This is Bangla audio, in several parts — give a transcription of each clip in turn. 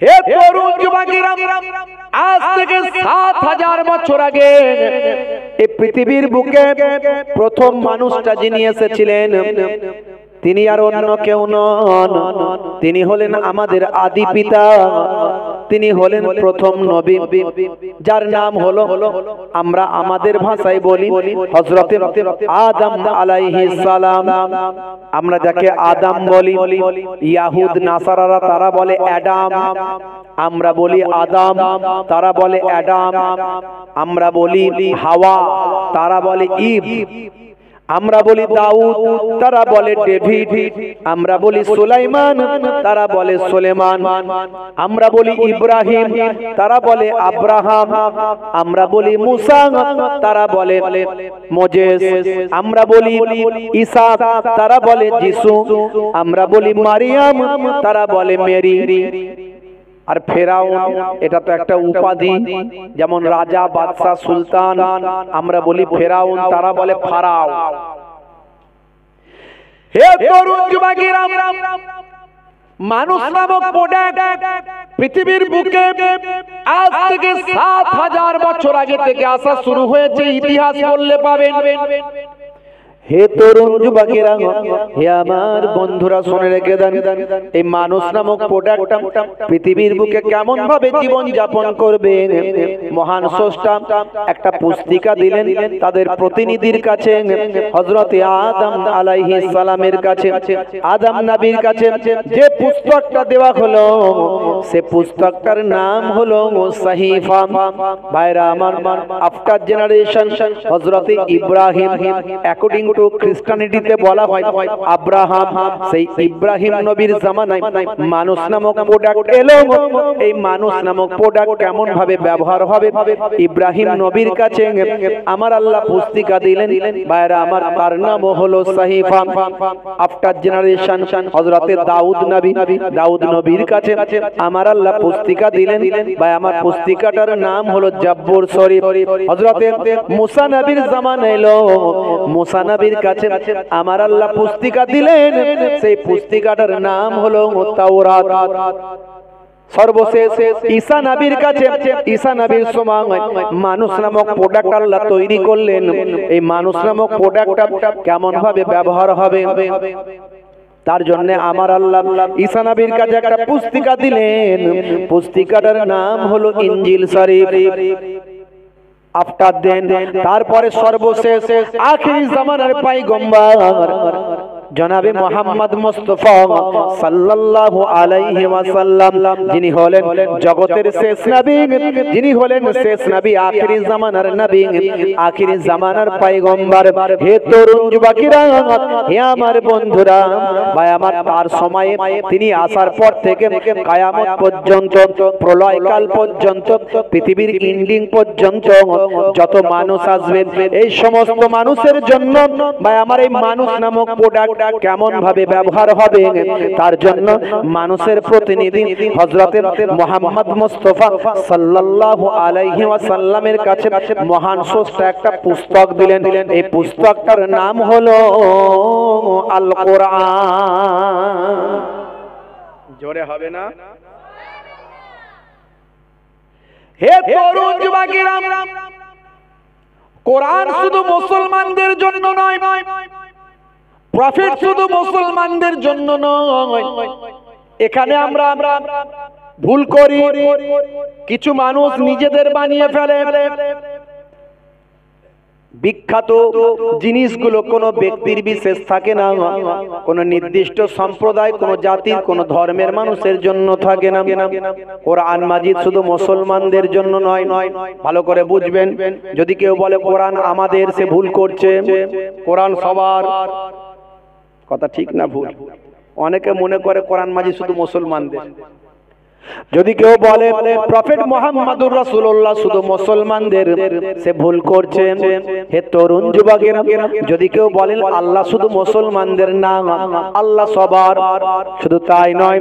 হে তরুণ যুবকেরা, আজ থেকে ৭,০০০ বছর আগে এই পৃথিবীর বুকে প্রথম মানুষটা যিনি এসেছিলেন তিনি আর অন্য কেউ নন, তিনি হলেন আমাদের আদি পিতা, তিনি হলেন প্রথম নবী, যার নাম হলো আমরা আমাদের ভাষায় বলি হযরতে আদম আলাইহিস সালাম। আমরা যাকে আদম বলি, ইয়াহুদ নাসারারা তারা বলে অ্যাডাম, আমরা বলি আদম, তারা বলে অ্যাডাম। আমরা বলি হাওয়া, তারা বলে ঈভ। আমরা বলি দাউদ, তারা বলে ডেভিড। আমরা বলি সুলাইমান, তারা বলে সুলেমান। আমরা বলি ইব্রাহিম, তারা বলে আব্রাহাম। আমরা বলি মুসা, তারা বলে মোজেস। আমরা বলি ঈসা, তারা বলে যিশু। আমরা বলি মারিয়াম, তারা বলে মেরি। আর ফেরাউন এটা তো একটা উপাধি, যেমন রাজা, বাদশা, সুলতান। আমরা বলি ফেরাউন, তারা বলে ফারাও। হে তরুণ যুবকেরা, মানুষ নামক প্রোডাক্ট পৃথিবীর বুকে আজ থেকে ৭,০০০ বছর আগে থেকে আসা শুরু হয়েছে, ইতিহাস বললে পাবেন। হে তরুণ যুবকেরা, হে আমার বন্ধুরা, শুনে রেখে দেন, এই মানুষ নামক প্রোডাক্টটা পৃথিবীর বুকে কেমন ভাবে জীবন যাপন করবে, মহান স্রষ্টা একটা পুস্তিকা দিলেন তাদের প্রতিনিধির কাছে, হযরতে আদম আলাইহিস সালামের কাছে। আদম নবীর কাছে যে পুস্তকটা দেওয়া হলো, সে পুস্তকটার নাম হলো সাহিফা। ভাইরা আমার, আফটার জেনারেশন হযরতে ইব্রাহিম, অ্যাকর্ডিং টু খ্রিস্টানিটিতে বলা হয় আব্রাহাম। সেই ইব্রাহিম নবীর জামানায় মানুষ নামক প্রোডাক্ট এলো। এই মানুষ নামক প্রোডাক্ট কেমন ভাবে ব্যবহার হবে, ইব্রাহিম নবীর কাছে আমার আল্লাহ পুস্তিকা দিলেন। ভাইরা আমার, তার নাম হলো সাহিফা। আফটার জেনারেশন হযরতে দাউদ নবী, দাউদ নবীর কাছে আমার আল্লাহ পুস্তিকা দিলেন। ভাই আমার, পুস্তিকাটার নাম হলো জাব্বুর শরীফ। হযরতে মুসা নবীর জামানায় এলো, মুসা নবীর কাছে আমার আল্লাহ পুস্তিকা দিলেন, সেই পুস্তিকাটার নাম হলো তাওরাত। সর্বশেষ ঈসা নবীর কাছে, ঈসা নবীর সময় মানুষ নামক প্রোডাক্ট আল্লাহ তৈরি করলেন। এই মানুষ নামক প্রোডাক্টটা কেমন ভাবে ব্যবহার হবে, তার জন্য আমার আল্লাহ ঈসা নবীর কাছে একটা পুস্তিকা দিলেন। পুস্তিকাটার নাম হলো ইনজিল শরীফ। আফটার দেন, তারপরে সর্বশেষ আখিরি জামানার পয়গম্বর জনাবে মুহাম্মদ মুস্তাফা সাল্লাল্লাহু আলাইহি ওয়াসাল্লাম, যিনি হলেন জগতের শেষ নবী, যিনি হলেন শেষ নবী, আখিরি জামানার নবী, আখিরি জামানার পয়গম্বর। হে তরুণ যুবকেরা, হে আমার বন্ধুরা, ভাই আমার, তার সময়ে তিনি আসার পর থেকে কিয়ামত পর্যন্ত, প্রলয়কাল পর্যন্ত, পৃথিবীর এন্ডিং পর্যন্ত যত মানুষ আসবে, এই সমস্ত মানুষের জন্য ভাই আমার এই মানুষ নামক প্রোডাক্ট কেমন ভাবে ব্যবহার হবে, তার জন্য মানুষের প্রতিনিধি হযরতে মুহাম্মদ মুস্তাফা সাল্লাল্লাহু আলাইহি ওয়াসাল্লামের কাছে মহান স্রষ্টা একটা পুস্তক দিলেন। এই পুস্তকটার নাম হলো আল কোরআন। জোরে হবে না? হে তরুণ যুবকেরা, কোরআন শুধু মুসলমানদের জন্য নয়, প্রফেট শুধু মুসলমানদের জন্য নয়। এখানে আমরা ভুল করি, কিছু মানুষ নিজেদের বানিয়ে ফেলে। বিখ্যাত জিনিসগুলো কোনো ব্যক্তির বিশেষ থাকে না, কোনো নির্দিষ্ট সম্প্রদায়, কোনো জাতির, কোনো ধর্মের মানুষের জন্য থাকে না। কোরআন মাজিদ শুধু মুসলমানদের জন্য নয়, ভালো করে বুঝবেন। যদি কেউ বলে কোরআন আমাদের, সে ভুল করছে। কোরআন সবার, কথা ঠিক না ভুল? অনেকে মনে করে কোরআন মাজিদ শুধু মুসলমানদের। যদি কেউ বলে প্রফেট মুহাম্মদুর রাসূলুল্লাহ শুধু মুসলমানদের, সে ভুল করছে। হে তরুণ যুবকেরা, যদি কেউ বলেন আল্লাহ শুধু মুসলমানদের না, আল্লাহ সবার, শুধু তাই নয়,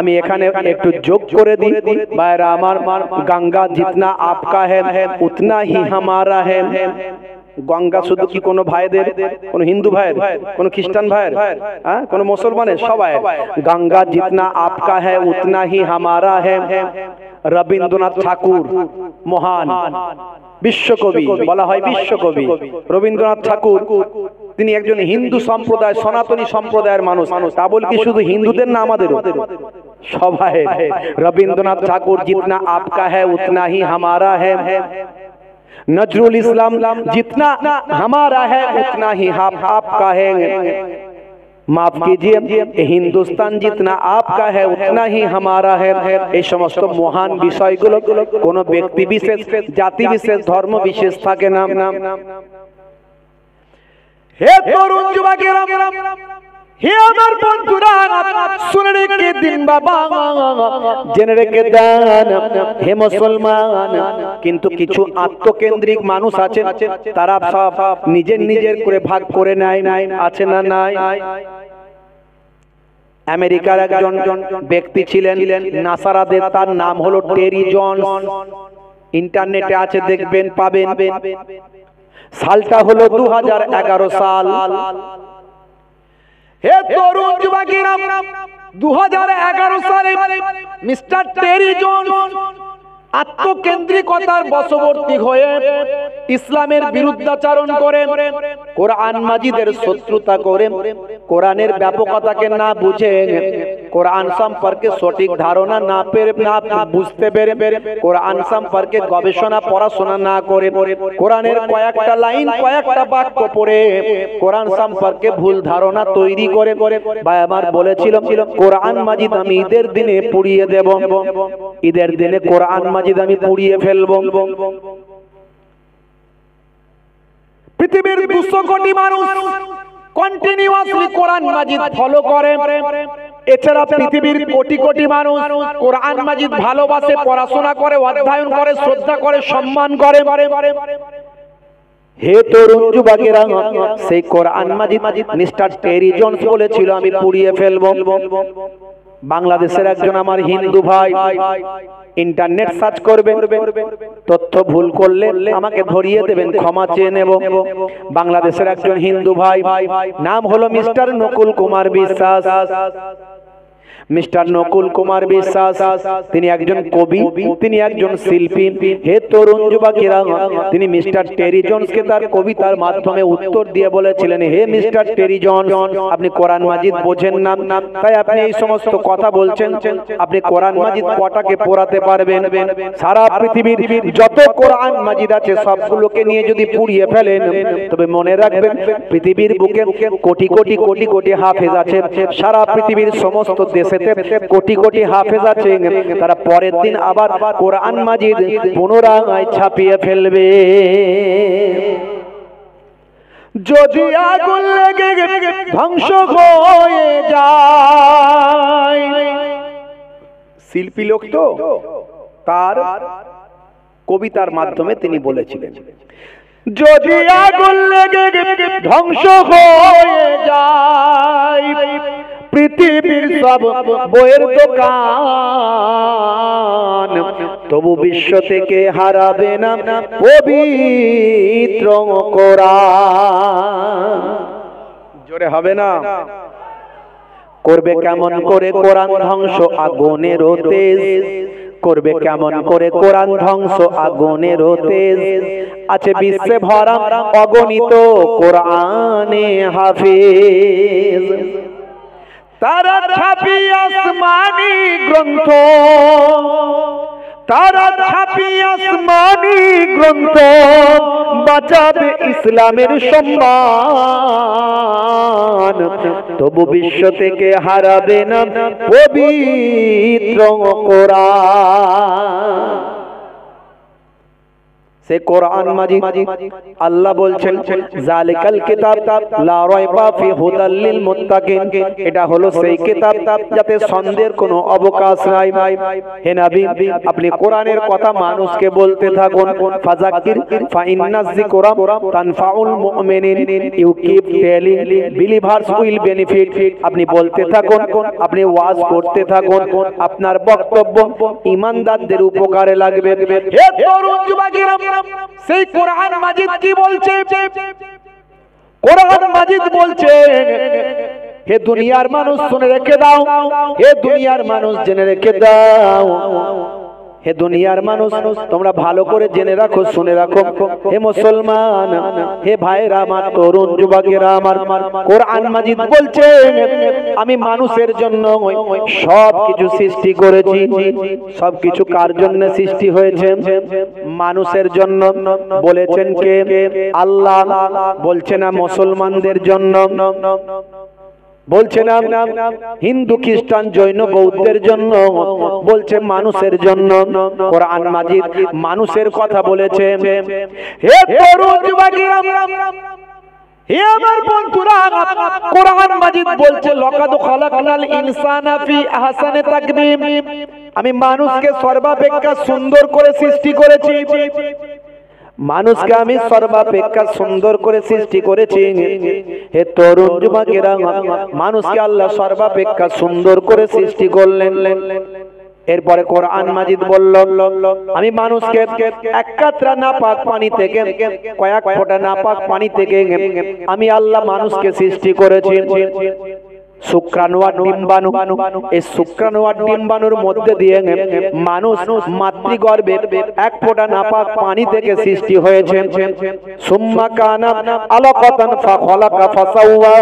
আমি এখানে একটু যোগ করে দিই। ভাইরা আমার, গঙ্গা জিতনা আপকা হ্যায় উতনা হি হামারা হ্যায়। গঙ্গা শুধু কি কোনো ভাইদের, কোনো হিন্দু ভাইয়ের, কোনো খ্রিস্টান ভাইয়ের, হ্যাঁ, কোনো মুসলমানের, সবাই। গঙ্গা জিতনা আপকা হ্যায় উতনা হি হামারা হ্যায়। রবীন্দ্রনাথ ঠাকুর মহান বিশ্বকবি, বলা হয় বিশ্বকবি রবীন্দ্রনাথ ঠাকুর, তিনি একজন হিন্দু সম্প্রদায়, সনাতনী সম্প্রদায়ের মানুষ। তা বল কি শুধু হিন্দুদের না, আমাদের সবাই। রবীন্দ্রনাথ ঠাকুর জিতনা আপকা হ্যায় উতনা হি হামারা হ্যায়। नजरुल इस्लाम जितना हमारा है उतना ही आपका है। माफ कीजिए, हिंदुस्तान जितना आपका है उतना ही हमारा है। এই সমস্ত মহান বিষয়গুলো কোনো ব্যক্তি বিশেষ, জাতি বিশেষ, ধর্ম বিশেষ থাকে না। হে তরুণ যুবকেরা, হে আমার বন্ধুরা, শুনে রেখে দিন বাবা, জেনে রেখে দেন হে মুসলমান। কিন্তু কিছু আত্মকেন্দ্রিক মানুষ আছে, তারা সব নিজের নিজের করে ভাগ করে নেয়, আছে না নাই? আমেরিকার একজন ব্যক্তি ছিলেন নাসারাদের, তার নাম হলো টেরি জনস। ইন্টারনেটে আছে, দেখবেন, পাবেন। সালটা হলো 2011 সাল। হে তরুণ যুবকেরা, 2011 সালে মিস্টার টেরি জনস আত্মকেন্দ্রিকতার বশবর্তী হয়ে ইসলামের বিরুদ্ধাচরণ করে, কোরআন মাজিদের শত্রুতা করে, কোরআনের ব্যাপকতাকে না বুঝে, কোরআন সম্পর্কে সঠিক ধারণা না পেরে, না বুঝতে পেরে, কোরআন সম্পর্কে গবেষণা পড়াশোনা না করে, কোরআনের কয়েকটা লাইন, কয়েকটা বাক্য পড়ে কোরআন সম্পর্কে ভুল ধারণা তৈরি করে। ভাই আমার বলেছিলাম, কোরআন মাজিদ আমি ঈদের দিনে পুড়িয়ে দেব, ঈদের দিনে কোরআন মাজিদ আমি পুড়িয়ে ফেলবো। পৃথিবীর 200 কোটি মানুষ কন্টিনিউয়াসলি কোরআন মাজিদ ফলো করে। এছাড়া পৃথিবীর কোটি কোটি মানুষ কোরআন মাজিদ ভালোবাসে, পড়াশোনা করে, অধ্যয়ন করে, শ্রদ্ধা করে, সম্মান করে। হে তরুণ যুবকেরা, সেই কোরআন মাজিদ মিস্টার টেরি জনস বলেছিল আমি পুড়িয়ে ফেলবো। বাংলাদেশের একজন আমার হিন্দু ভাই, ইন্টারনেট সার্চ করবেন, তথ্য ভুল করলে আমাকে ধরিয়ে দেবেন, ক্ষমা চেয়ে নেব। বাংলাদেশের একজন হিন্দু ভাই, নাম হলো মিস্টার নকুল কুমার বিশ্বাস। মিস্টার নকুল কুমার বিশ্বাস তিনি একজন কবি, তিনি একজন শিল্পী। হে তরুণ যুবকেরা, তিনি মিস্টার টেরি জনসকে তার কবিতার মাধ্যমে উত্তর দিয়ে বলেছিলেন, হে মিস্টার টেরি জনস, আপনি কোরআন মাজিদ বোঝেন না, তাই আপনি এই সমস্ত কথা বলছেন। আপনি কোরআন মাজিদ কটাকে পড়াতে পারবেন? সারা পৃথিবীর যত কোরআন মাজিদ আছে সবগুলোকে নিয়ে যদি পুড়িয়ে ফেলেন, তবে মনে রাখবেন পৃথিবীর বুকে কোটি কোটি কোটি কোটি হাফেজ আছে। সারা পৃথিবীর সমস্ত দেশে কোটি কোটি হাফেজ আছে, তারা পরের দিন আবার কোরআন মাজিদ পুনরায় ছাপিয়ে ফেলবে। যদি আগুন লেগে ধ্বংস হয়ে যায়, শিল্পী লোক তো, তার কবিতার মাধ্যমে তিনি বলেছিলেন, যদি আগুন লেগে ধ্বংস হয়ে যায় পৃথিবীর সব বইয়ের দোকান, তবু বিশ্ব থেকে হারাবে না পবিত্র কোরআন। জোরে হবে না? করবে কেমন করে কোরআন ধ্বংস আগুনের তেজ, করবে কেমন করে কোরআন ধ্বংস আগুনের তেজ। আছে বিশ্বে ভরা অগণিত কোরআনে হাফেজ, তারা ছাপি আসমানি গ্রন্থ, তারা ছাপি আসমানি গ্রন্থ, বাঁচাবে ইসলামের সম্মান, তবু বিশ্ব থেকে হারাবে না পবিত্র কোরআন। সে কোরআন মাজিদ আল্লাহ বলছেন, জালিকাল কিতাব লা রাইবা ফি হুদাল লিল মুত্তাকিন, এটা হলো সেই কিতাব যাতে সন্দেহের কোনো অবকাশ নাই। হে নবী, আপনি কোরআনের কথা মানুষকে বলতে থাকুন। ফাযাক্কির ফা ইন্নায যিকরা তানফাউল মুমিনিন, you keep telling believers will benefit. আপনি বলতে থাকুন, আপনি ওয়াজ করতে থাকুন, আপনার বক্তব্য ঈমানদারদের উপকারে লাগবে। হে তরুণ যুবকেরা, সেই কোরআন মাজিদ কি বলছে? কোরআন মাজিদ বলছে, হে দুনিয়ার মানুষ শুনে রেখে দাও, হে দুনিয়ার মানুষ জেনে রেখে দাও, হে দুনিয়ার মানুষ তোমরা ভালো করে জেনে রাখো, শুনে রাখো, হে মুসলমান, হে ভাইরা আমার, তরুণ যুবকেরা আমার, কোরআন মাজিদ বলছে আমি মানুষের জন্য সব কিছু সৃষ্টি করেছি। সব কিছু কার জন্য সৃষ্টি হয়েছে? মানুষের জন্য। বলেছেন কে? আল্লাহ। বলছে না মুসলমানদের জন্য, বলছে না হিন্দু খ্রিস্টান জৈন বৌদ্ধের জন্য, বলছে মানুষের জন্য। কোরআন মাজিদ মানুষের কথা বলেছে। হে তরুণ যুবকেরা, হে আমার বন্ধুরা, কোরআন মাজিদ বলছে লাকাদ খালাকনাল ইনসানা ফি আহসানি তাকবীম, আমি মানুষকে সর্বাপেক্ষা সুন্দর করে সৃষ্টি করেছি। মানুষকে আমি সর্বাপেক্ষা সুন্দর করে সৃষ্টি করেছি। হে তরুণ যুবকেরা, মানুষকে আল্লাহ সর্বাপেক্ষা সুন্দর করে সৃষ্টি করলেন। এরপরে কোরআন মাজিদ বলল আমি মানুষকে এক কাতরা নাপাক পানি থেকে, কয়েক ফোঁটা নাপাক পানি থেকে আমি আল্লাহ মানুষকে সৃষ্টি করেছি। শুক্রাণু আর ডিম্বাণু, এই শুক্রাণু আর ডিম্বাণুর মধ্যে দিয়ে মানুষ মাতৃগর্ভে এক ফোঁটা নাপাক পানি থেকে সৃষ্টি হয়েছে। সুম্মা কানা আলাকাতান ফাখালাকা ফাসাওয়া,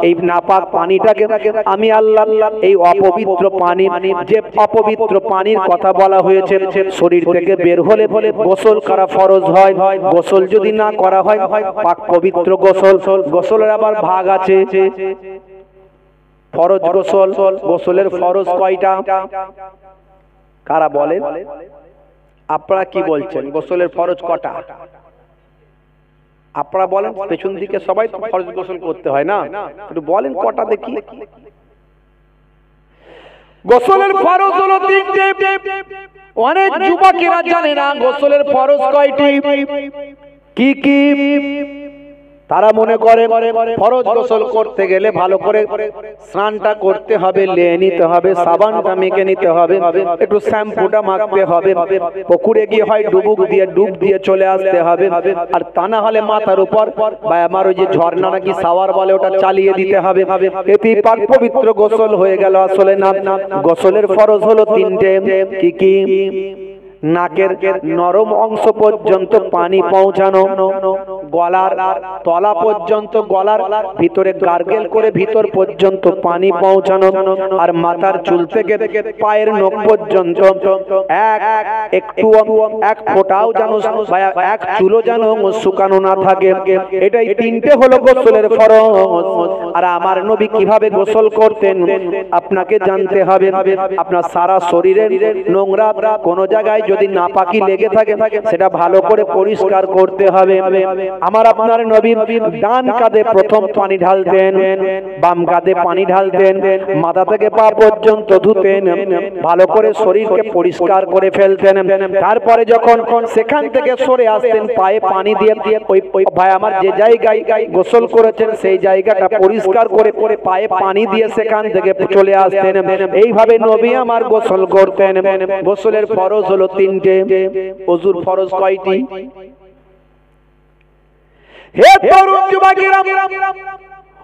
এই নাপাক পানিটাকে আমি আল্লাহ, এই অপবিত্র পানি, যে অপবিত্র পানির কথা বলা হয়েছে, শরীর থেকে বের হলে গোসল করা ফরজ হয়। গোসল যদি না করা হয় পাক পবিত্র গোসল, গোসলের আবার ভাগ আছে। ফরজ গোসল, গোসলের ফরজ কয়টা? কারা বলেন? আপনারা কি বলছেন? গোসলের ফরজ কটা? আপনারা বলেন। পেছন দিকে সবাই তো ফরজ গোসল করতে হয় না, একটু বলেন কটা দেখি। গোসলের ফরজ হলো তিনটে। অনেক যুবকেরা জানে না গোসলের ফরজ কয়টি, কি কি। তারা মনে করে ফরজ গোসল করতে গেলে ভালো করে স্নানটা করতে হবে, লেয়ে নিতে হবে, সাবানটা মেখে নিতে হবে, একটু শ্যাম্পুটা মাখতে হবে, পুকুরে গিয়ে হয় ডুব দিয়ে চলে আসতে হবে, আর তা না হলে মাথার উপর বা আমার ওই যে ঝর্ণা নাকি সাওয়ার বলে ওটা চালিয়ে দিতে হবে। এতেই পাক পবিত্র গোসল হয়ে গেল। আসলে না, গোসলের ফরজ হলো তিনটে। কি কি? নাকের নরম অংশ পর্যন্ত পানি পৌঁছানো, গলার তলা পর্যন্ত, গলার ভিতরে গার্গেল করে ভিতর পর্যন্ত পানি পৌঁছানো, আর মাথার চুল থেকে পায়ের নখ পর্যন্ত একটু এক ফোঁটাও যেন, এক চুলও যেন শুকানো না থাকে। এটাই তিনটে হলো গোসলের ফরজ। আর আমার নবী কিভাবে গোসল করতেন আপনাকে জানতে হবে। আপনার সারা শরীরের নোংরা কোন জায়গায় যদি নাপাকি লেগে থাকে সেটা ভালো করে পরিষ্কার করতে হবে। আমার আপনার নবী ডান কাঁধে প্রথম পানি ঢালতেন, বাম কাঁধে পানি ঢালতেন, মাথা থেকে পা পর্যন্ত ধুতেন, ভালো করে শরীরকে পরিষ্কার করে ফেলতেন। তারপরে যখন সেখান থেকে সরে আসতেন পায়ে পানি দিয়ে ওই ভাই আমার যে জায়গায় গোসল করেছেন সেই জায়গাটা পরিষ্কার করে পায়ে পানি দিয়ে সেখান থেকে চলে আসতেন। এইভাবে নবী আমার গোসল করতেন। গোসলের ফরজ হলো তিনটে। ওযুর ফরজ কয়টি? হে তরুণ যুবকেরা,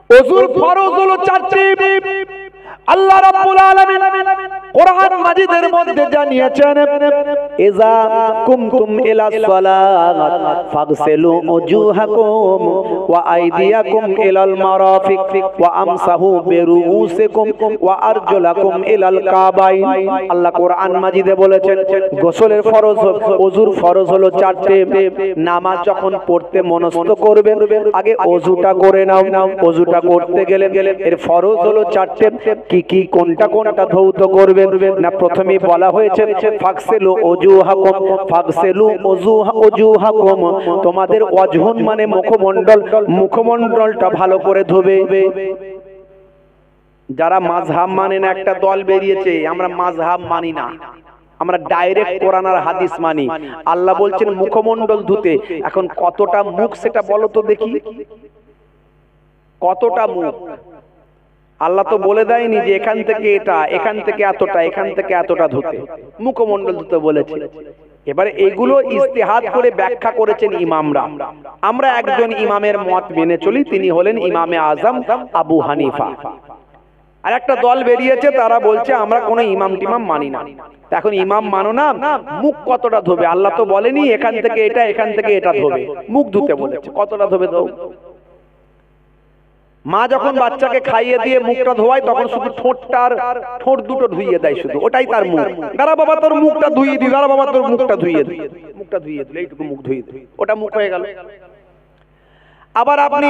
ওযুর ফরজ হলো চারটি। আল্লাহ রাব্বুল আলামিন কোরআন মাজিদের মধ্যে জানিয়েছেন, ইযা কুমতুম ইলা সালাত ফাগসিলু ওজুহাকুম ওয়া আইদিয়াকুম ইলাল মারাফিক ওয়া আমসাহু বিরুউসিকুম ওয়া আরজুলাকুম ইলাল কাবাইন। আল্লাহ কোরআন মাজিদে বলেছেন গোসলের ফরজ, ওযুর ফরজ হলো চারটি। নামাজ যখন পড়তে মনস্থ করবে আগে ওযুটা করে নাও। ওযুটা করতে গেলে এর ফরজ হলো চারটি। কি কি, কোনটা কোনটা ধৌত করবে না? প্রথমেই বলা হয়েছে ফাগসিলু ওজুহাকুম, ফাগসিলু ওজুহাকুম, তোমাদের ওজহুন মানে মুখমণ্ডল, মুখমণ্ডলটা ভালো করে ধোবে। যারা মাযহাব মানে না, একটা দল বেরিয়েছে আমরা মাযহাব মানি না, আমরা ডাইরেক্ট কোরআন আর হাদিস মানি। আল্লাহ বলছেন মুখমণ্ডল ধুতে। এখন কতটা মুখ সেটা বলো তো দেখি, কতটা মুখ? আল্লাহ তো বলে দেয়নি যে এখান থেকে এটা, এখান থেকে এতটা, এখান থেকে এতটা ধুতে, মুখমণ্ডল ধুতে বলেছে। এবারে এগুলো ইজতিহাদ করে ব্যাখ্যা করেছেন ইমামরা। আমরা একজন ইমামের মত মেনে চলি, তিনি হলেন ইমামে আজম আবু হানিফা। আর একটা দল বেরিয়েছে, তারা বলছে আমরা কোনো ইমাম টিমাম মানি না। এখন ইমাম মানো না, মুখ কতটা ধোবে? আল্লাহ তো বলেনি এখান থেকে এটা, এখান থেকে এটা ধোবে, মুখ ধুতে বলেছে, কতটা ধোবে ধো। মা যখন বাচ্চাকে খাইয়ে দিয়ে মুখটা ধোয়ায়, তখন শুধু ঠোঁট দুটো ধুইয়ে দেয়, শুধু ওটাই তার মুখ। দাঁড়া বাবা তোর মুখটা ধুইয়ে দিই, দাঁড়া বাবা তোর মুখটা ধুইয়ে দিই, মুখটা ধুইয়ে দিল, এইটুকু মুখ ধুইয়ে দিই, ওটা মুখ হয়ে গেল। আবার আপনি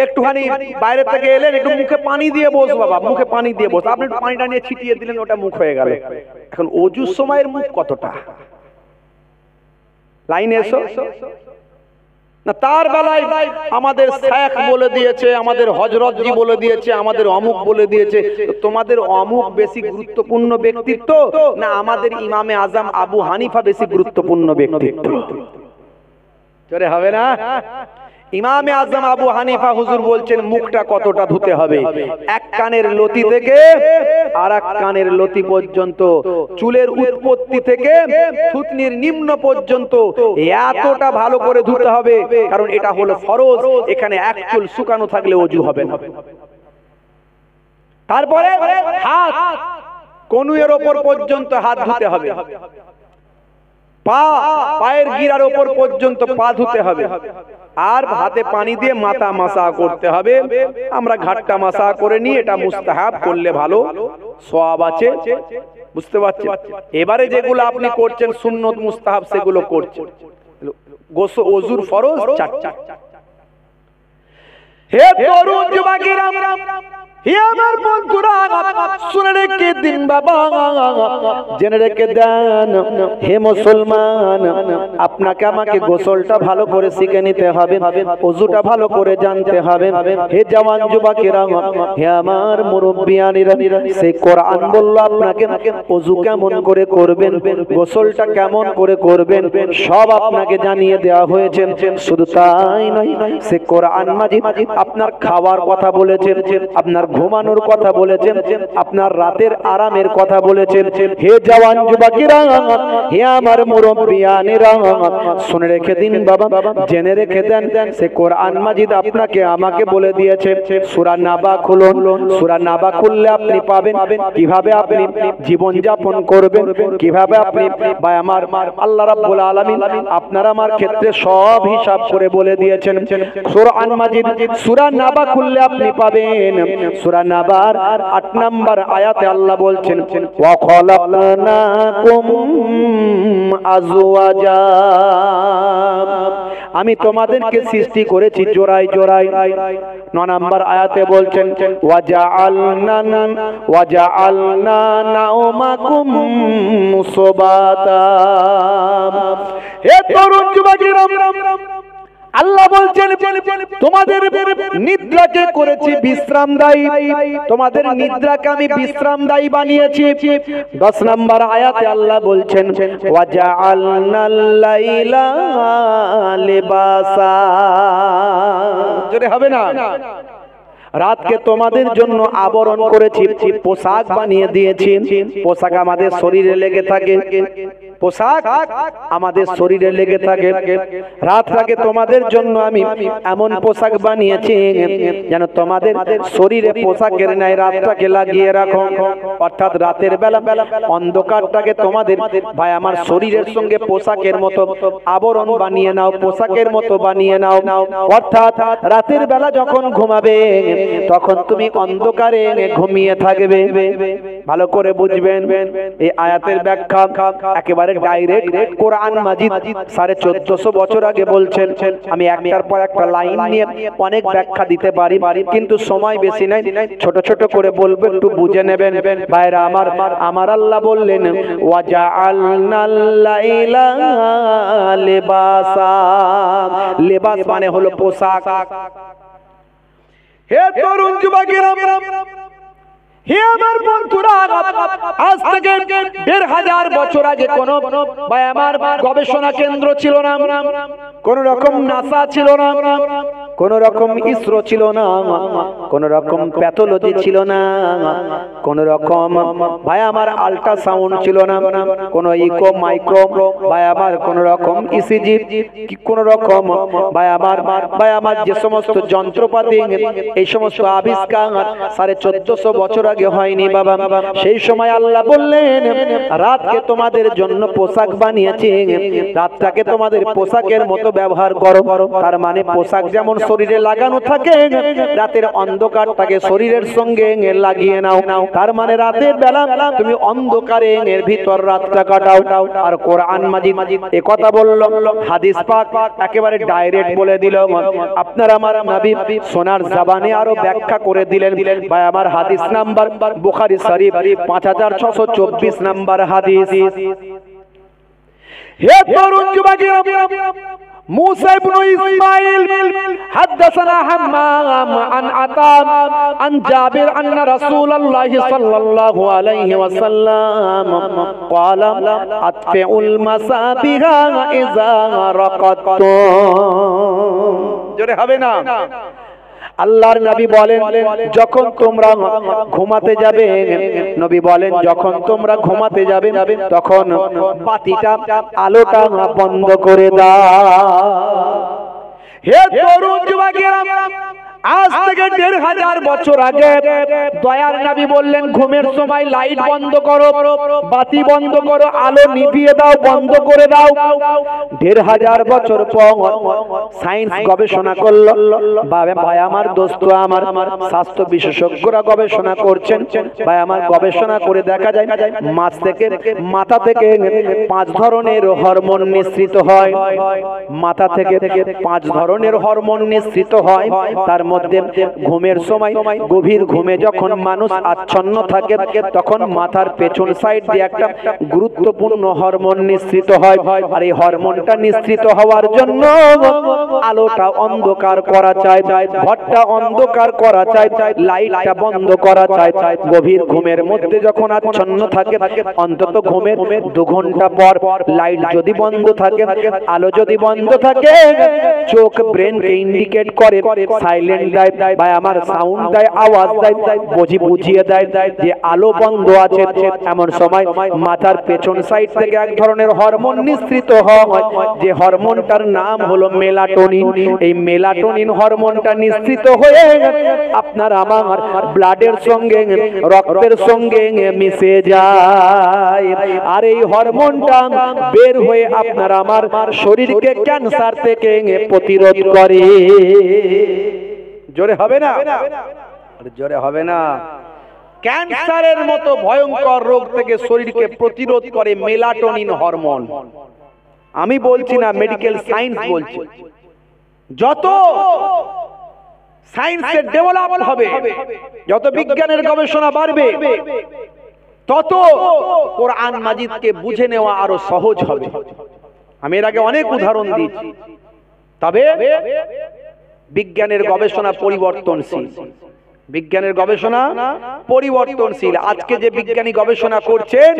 একটুখানি বাইরে থেকে এলেন, একটু মুখে পানি দিয়ে বস বাবা, মুখে পানি দিয়ে বস, আপনি পানিটা নিয়ে ছিটিয়ে দিলেন, ওটা মুখ হয়ে গেল। এখন অজুর সময়ের মুখ কতটা? লাইনে এসো না। তার বেলায় আমাদের শেখ বলে দিয়েছে, আমাদের হযরতজি বলে দিয়েছে, আমাদের অমুক বলে দিয়েছে। তোমাদের অমুক বেশি গুরুত্বপূর্ণ ব্যক্তিত্ব না আমাদের ইমামে আজম আবু হানিফা বেশি গুরুত্বপূর্ণ ব্যক্তিত্ব? জোরে হবে না? ইমামে আজম আবু হানিফা হুজুর বলছেন মুখটা কতটা ধুতে হবে, এক কানের লতি থেকে আর এক কানের লতি পর্যন্ত, চুলের উৎপত্তি থেকে থুতনির নিম্ন পর্যন্ত এতটা ভালো করে ধুতে হবে, কারণ এটা হলো ফরজ। এখানে এক চুল শুকানো থাকলে ওযু হবে না। তারপরে হাত কনুইয়ের ওপর পর্যন্ত হাত ধুতে হবে, পায়ের গিরার ওপর পর্যন্ত পা ধুতে হবে, আর হাতে পানি দিয়ে মাথা মাসা করতে হবে। আমরা ঘাটটা মাসা করে নিই, এটা মুস্তাহাব, করলে ভালো, সওয়াব আছে, বুঝতে পারছেন? এবারে যেগুলো আপনি করছেন সুন্নত মুস্তাহাব, সেগুলো করছেন। গোসল ওযুর ফরজ চারটা। হে তরুণ যুবকেরা, হে আমার বন্ধুরা, শুনে রেখে দিন বাবা, জেনে রেখে দেন, হে মুসলমান, আপনাকে আমাকে গোসলটা ভালো করে শিখে নিতে হবে, ওযুটা ভালো করে জানতে হবে। হে জওয়ান যুবকেরা, হে আমার মুরব্বিয়ানিরা, সেই কোরআন বলল আপনাকে ওযু কেমন করে করবেন, গোসলটা কেমন করে করবেন, সব আপনাকে জানিয়ে দেওয়া হয়েছে। শুধু তাই নয়, সে কোরআন মাজিদ আপনার খাওয়ার কথা বলেছেন, আপনার ঘুমানোর কথা বলেছেন, আপনার রাতের আরামের কথা বলেছেন। হে জওয়ান যুবকেরা, হে আমার মুরব্বিয়ানেরা, শুনে রেখে দিন বাবা, জেনে রেখে দেন, সে কোরআন মাজিদ আপনাকে আমাকে বলে দিয়েছে সূরা নাবা খুলুন। সূরা নাবা খুললে আপনি পাবেন কিভাবে আপনি জীবন যাপন করবেন, কিভাবে আপনি বা আমার আল্লাহ রাব্বুল আলামিন আপনার আমার ক্ষেত্রে সব হিসাব করে বলে দিয়েছেন। কোরআন মাজিদ সূরা নাবা খুললে আপনি পাবেন, সূরা নাবার 8 নম্বর আয়াতে আল্লাহ বলছেন, ওয়া খালাকনাকুম আজওয়াজা, আমি তোমাদেরকে সৃষ্টি করেছি জোড়ায় জোড়ায়। 9 নম্বর আয়াতে বলছেন, ওয়া জাআলনা নাওমাকুম সুবাতা। হে তরুণ যুবকেরা, আল্লাহ বলছেন তোমাদের নিদ্রাকে করেছি বিশ্রামদায়ী, তোমাদের নিদ্রাকে আমি বিশ্রামদায়ী বানিয়েছি। 10 নম্বর আয়াতে আল্লাহ বলছেন, ওয়া জাআলনাল লাইলা লিবাসা, জোরে হবে না? রাতকে তোমাদের জন্য আবরণ করেছি, পোশাক বানিয়ে দিয়েছি। পোশাক আমাদের শরীরে লেগে থাকে, পোশাক আমাদের শরীরে লেগে থাকে। রাতটাকে তোমাদের জন্য আমি এমন পোশাক বানিয়েছি যেন তোমাদের শরীরে পোশাকের ন্যায় রাতটাকে লাগিয়ে রাখো। অর্থাৎ রাতের বেলা অন্ধকারটাকে তোমাদের ভাই আমার শরীরের সঙ্গে পোশাকের মতো আবরণ বানিয়ে নাও, পোশাকের মতো বানিয়ে নাও। অর্থাৎ রাতের বেলা যখন ঘুমাবে তখন তুমি অন্ধকারে ঘুমিয়ে থাকবে। ভালো করে বুঝবেন, এই আয়াতের ব্যাখ্যা একেবারে ডাইরেক্ট কোরআন মাজিদ 1450 বছর আগে বলছেন। আমি একটার পর একটা লাইন নিয়ে অনেক ব্যাখ্যা দিতে পারি, কিন্তু সময় বেশি নাই, ছোট ছোট করে বলবো, একটু বুঝে নেবেন ভাইরা আমার। আমার আল্লাহ বললেন, ওয়া জাআলনাল লাইলা লিবাসা, লিবাস মানে হলো পোশাক। হে তরুণ যুবকেরা, হে আমার বন্ধুরা, আজ থেকে 1500 বছর আগে কোন আমার গবেষণা কেন্দ্র ছিল না, কোন রকম নাসা ছিল না, কোন রকম ইসরো ছিল না, কোন রকম প্যাথোলজি ছিল না, কোন রকম ভাই আমার আল্ট্রাসাউন্ড ছিল না, কোন ইকো মাইক্রো ভাই আমার, কোন রকম ইসিজি, কোন রকম ভাই আমার যে সমস্ত যন্ত্রপাতি এই সমস্ত আবিষ্কার 1450 বছর আগে হয়নি বাবা। সেই সময় আল্লাহ বললেন রাতকে তোমাদের জন্য পোশাক বানিয়েছি, রাতটাকে তোমাদের পোশাকের মতো ব্যবহার করো। তার মানে পোশাক যেমন শরীরে লাগানো থাকে, রাতের অন্ধকারটাকে শরীরের সঙ্গে লাগিয়ে নাও। তার মানে রাতের বেলা তুমি অন্ধকারে এর ভিতর রাতটা কাটাও। আর কোরআন মাজিদ এ কথা বলল, হাদিস পাক একেবারে ডাইরেক্ট বলে দিল। আপনার আমার নবী সোনার জবানে আরো ব্যাখ্যা করে দিলেন ভাই আমার। হাদিস নাম্বার বুখারী শরীফ 5624 নাম্বার হাদিস। হে তরুণ যুবকেরা, موسى بن إسماعيل حدثنا حمام عن عطاء عن جابر أن رسول الله صلى الله عليه وسلم قال أطفئوا المصابيح إذا رقدتم। জোরে হবে না? আল্লাহর নবী বলেন যখন তোমরা ঘুমাতে যাবে, নবী বলেন যখন তোমরা ঘুমাতে যাবে তখন বাতিটা আলোটা বন্ধ করে দাও। হে তরুণ যুবকেরা, আজ থেকে 1500 বছর আগে দয়ার নবী বললেন ঘুমের সময় লাইট বন্ধ করো, বাতি বন্ধ করো, আলো নিভিয়ে দাও, বন্ধ করে দাও। 1500 বছর পর সায়েন্স গবেষণা করলো, ভাই আমার দোস্ত আমার স্বাস্থ্য বিশেষজ্ঞরা গবেষণা করছেন ভাই আমার। গবেষণা করে দেখা যায় মাথা থেকে 5 ধরনের হরমোন নিঃসৃত হয়। মাথা থেকে 5 ধরনের হরমোন নিঃসৃত হয়। তার মধ্যে ঘুমের সময় গভীর ঘুমে যখন মানুষ আচ্ছন্ন থাকে তখন মাথার পেছন সাইড দিয়ে একটা গুরুত্বপূর্ণ হরমোন নিঃসৃত হয়। আর এই হরমোনটা নিঃসৃত হওয়ার জন্য আলোটা অন্ধকার করা চাই, ঘরটা অন্ধকার করা চাই, লাইটটা বন্ধ করা চাই। গভীর ঘুমের মধ্যে যখন আচ্ছন্ন থাকে অন্তত ঘুমের 2 ঘন্টা পর লাইট যদি বন্ধ থাকে, আলো যদি বন্ধ থাকে, চোখ ব্রেনকে ইন্ডিকেট করে, সাইলেন্ট দেয় ভাই আমার, সাউন্ড দেয়, আওয়াজ দেয়, বুঝিয়ে দেয় যে আলো বন্ধ আছে। এমন সময় মাথার পেছন সাইড থেকে এক ধরনের হরমোন নিঃসৃত হয়, যে হরমোনটার নাম হলো মেলাটোনিন। এই মেলাটোনিন হরমোনটা নিঃসৃত হয়ে আপনার আমার ব্লাডের সঙ্গে, রক্তের সঙ্গে মিশে যায়। আর এই হরমোনটা বের হয়ে আপনার আমার শরীরকে ক্যান্সার থেকে প্রতিরোধ করে। জোরে হবে না? জোরে হবে না? ক্যান্সারের মতো ভয়ঙ্কর রোগ থেকে শরীরকে প্রতিরোধ করে মেলাটোনিন হরমোন। আমি বলছি না, মেডিকেল সায়েন্স বলছে। যত সায়েন্সের ডেভেলপ হবে, যত বিজ্ঞানের গবেষণা বাড়বে, তত কোরআন মাজিদকে বুঝে নেওয়া আরো সহজ হবে। আমি এর আগে অনেক উদাহরণ দিয়েছি, তবে বিজ্ঞানের গবেষণা পরিবর্তনশীল। বিজ্ঞানের গবেষণা পরিবর্তনশীল। আজকে যে বিজ্ঞানী গবেষণা করছেন,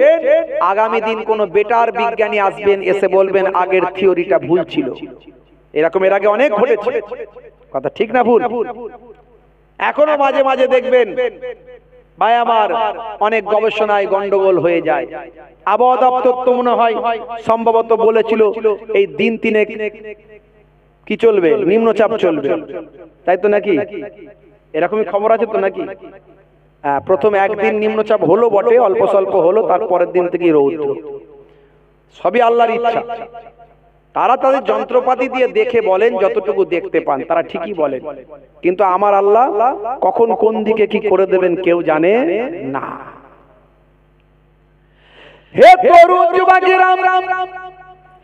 আগামী দিন কোন বেটার বিজ্ঞানী আসবেন, এসে বলবেন আগের থিওরিটা ভুল ছিল। এরকম এর আগে অনেক ঘটেছে। কথা ঠিক না ভুল? এখনো মাঝে মাঝে দেখবেন ভাই আমার অনেক গবেষণায় গন্ডগোল হয়ে যায়। আবহাওয়া দপ্তর তো মনে হয় সম্ভবত বলেছিল এই দিন 3 কি চলবে, নিম্নচাপ চলবে, তাই তো নাকি? এরকমই খবর আছে তো নাকি? প্রথম একদিন নিম্নচাপ হলো বটে, অল্প স্বল্প হলো, তারপরের দিন থেকে রৌদ্র। সবই আল্লাহর ইচ্ছা। তারা তাদের যন্ত্রপাতি দিয়ে দেখে বলেন, যতটুকু দেখতে পান তারা ঠিকই বলেন, কিন্তু আমার আল্লাহ কখন কোন দিকে কি করে দেবেন কেউ জানে না। হে তরুণ যুবকেরা,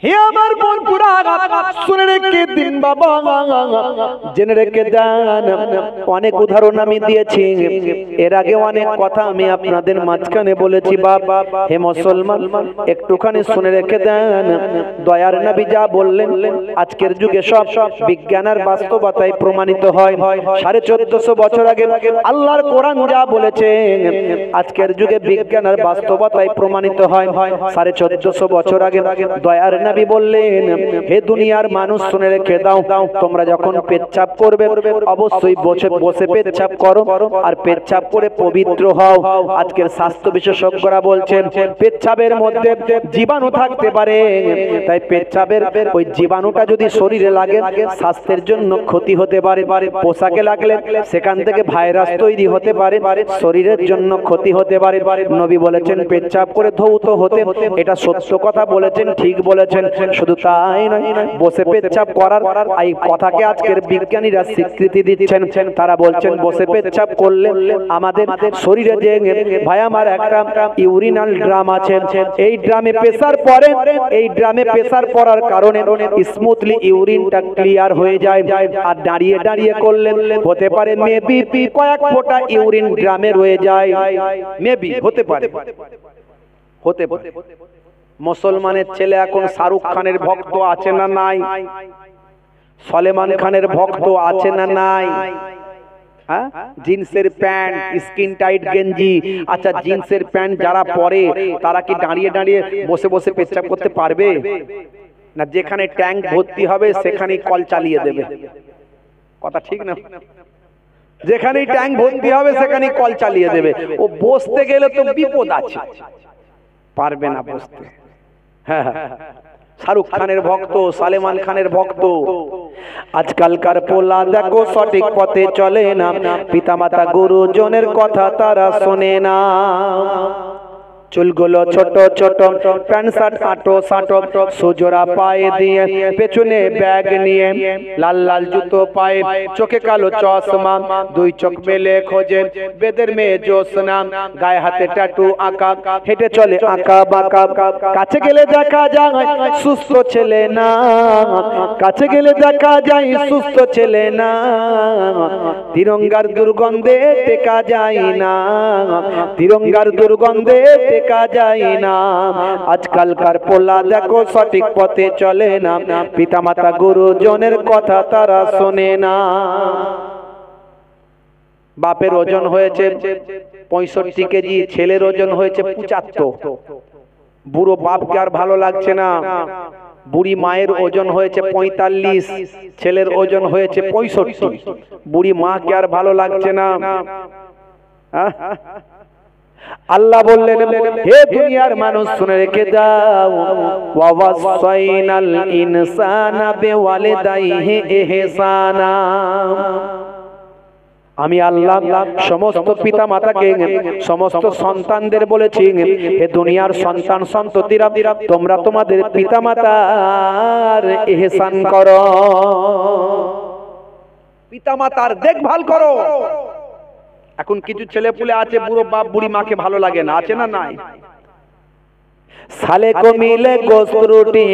হে আমার বন্ধুরা, শুনে রেখে দিন বাবা, জেনে রেখে দেন। অনেক উদাহরণ আমি দিয়েছি, এর আগে অনেক কথা আমি আপনাদের মাঝখানে বলেছি। বাবা হে মুসলমান, একটুখানি শুনে রেখে দেন। দয়ার নবী যা বললেন আজকের যুগে সব বিজ্ঞান আর বাস্তবতায় প্রমাণিত হয়। 1450 বছর আগে আল্লাহর কোরআন যা বলেছে আজকের যুগে বিজ্ঞান আর বাস্তবতায় প্রমাণিত হয়। 1450 বছর আগে দয়ার নবী বললেন, হে দুনিয়ার মানুষ শুনে রেখে দাও, তোমরা যখন পেচ্ছাপ করবে অবশ্যই বসে বসে পেচ্ছাপ করো আর পেচ্ছাপ করে পবিত্র হও। আজকের স্বাস্থ্য বিশেষজ্ঞরা বলছেন পেচ্ছাপের মধ্যে জীবাণু থাকতে পারে, তাই পেচ্ছাপের ওই জীবাণুটা যদি শরীরে লাগে স্বাস্থ্যের জন্য ক্ষতি হতে পারে। পোশাকে লাগলে সেখান থেকে ভাইরাস তৈরি হতে পারে, শরীরের জন্য ক্ষতি হতে পারে। নবী বলেছেন পেচ্ছাপ করে ধৌত হতে, এটা সত্য কথা বলেছেন, ঠিক বলেছেন। শুধু তাই নয়, বসে পেচ্ছাপ করার এই কথাকে আজকের বিজ্ঞানীরা স্বীকৃতি দিচ্ছেন। তারা বলছেন বসে পেচ্ছাপ করলে আমাদের শরীরে যে ভাই আমার একটা ইউরিনাল ড্রাম আছে, এই ড্রামে প্রেসার পড়ে, এই ড্রামে প্রেসার পড়ার কারণে স্মুথলি ইউরিনটা ক্লিয়ার হয়ে যায়। আর দাঁড়িয়ে দাঁড়িয়ে করলে হতে পারে মেবি কয়েক ফোঁটা ইউরিন ড্রামে রয়ে যায়, মেবি হতে পারে, হতে পারে। মুসলমানের ছেলে এখন শাহরুখ খানের ভক্ত আছে না নাই? সলেমান খানের ভক্ত আছে না নাই? হ্যাঁ, জিন্সের প্যান্ট, স্কিন টাইট গেঞ্জি। আচ্ছা, জিন্সের প্যান্ট যারা পরে তারা কি দাঁড়িয়ে দাঁড়িয়ে বসে বসে পেচ্ছাপ করতে পারবে না? যেখানে ট্যাঙ্ক ভর্তি হবে সেখানেই কল চালিয়ে দেবে, কথা ঠিক না? যেখানেই ট্যাঙ্ক ভর্তি হবে সেখানেই কল চালিয়ে দেবে। ও বসতে গেলে তো বিপদ আছে, পারবে না বসতে। হ্যাঁ, শাহরুখ খানের ভক্ত, সালমান খানের ভক্ত। আজকালকার পোলা দেখো সঠিক পথে চলে না, পিতামাতা গুরুজনের কথা তারা শোনে না। চুলগুলো ছোট ছোট, প্যান্ট শার্ট আটো সাটো, সুজোড়া পায়ে দিয়ে, পেছনে ব্যাগ নিয়ে, লাল লাল জুতো পায়ে, চোখে কালো চশমা, দুই চোখ মেলে খোঁজে বেদের মেয়ে জোসনা, গায়ে হাতে ট্যাটু আঁকা, হেঁটে চলে আঁকা বাঁকা। কাছে গেলে দেখা যায় সুস্থ ছেলে না, কাছে গেলে দেখা যায় সুস্থ ছেলে না, তিরঙ্গার দুর্গন্ধে টেকা যায় না, তিরঙ্গার দুর্গন্ধে টেকা যায় না। আজকালকার পোলা দেখো সঠিক পথে চলে না, পিতামাতা গুরুজনের কথা তারা শোনে না। বাপের ওজন হয়েছে 65 কেজি, ছেলের ওজন হয়েছে 75। বুড়ো বাপকে আর ভালো লাগছে না। বুড়ি মায়ের ওজন হয়েছে 45, ছেলের ওজন হয়েছে 65। বুড়ি মাকে আর ভালো লাগছে না। আল্লাহ বললেন, হে দুনিয়ার মানুষ শুনে রেখে দাও, ওয়াসাইনাল ইনসানা বিওয়ালিদাইহি ইহসানা। আমি আল্লাহ সমস্ত পিতা মাতাকে, সমস্ত সন্তানদের বলেছি, হে দুনিয়ার সন্তান সন্ততিরা, তোমরা তোমাদের পিতা মাতার ইহসান করো, পিতা মাতার দেখভাল করো। এখন কিছু ছেলে পুলে আছে বুড়ো বাপ বুড়ি মাকে ভালো লাগে না, আছে না নাই? साले को मिले गोश्त रोटी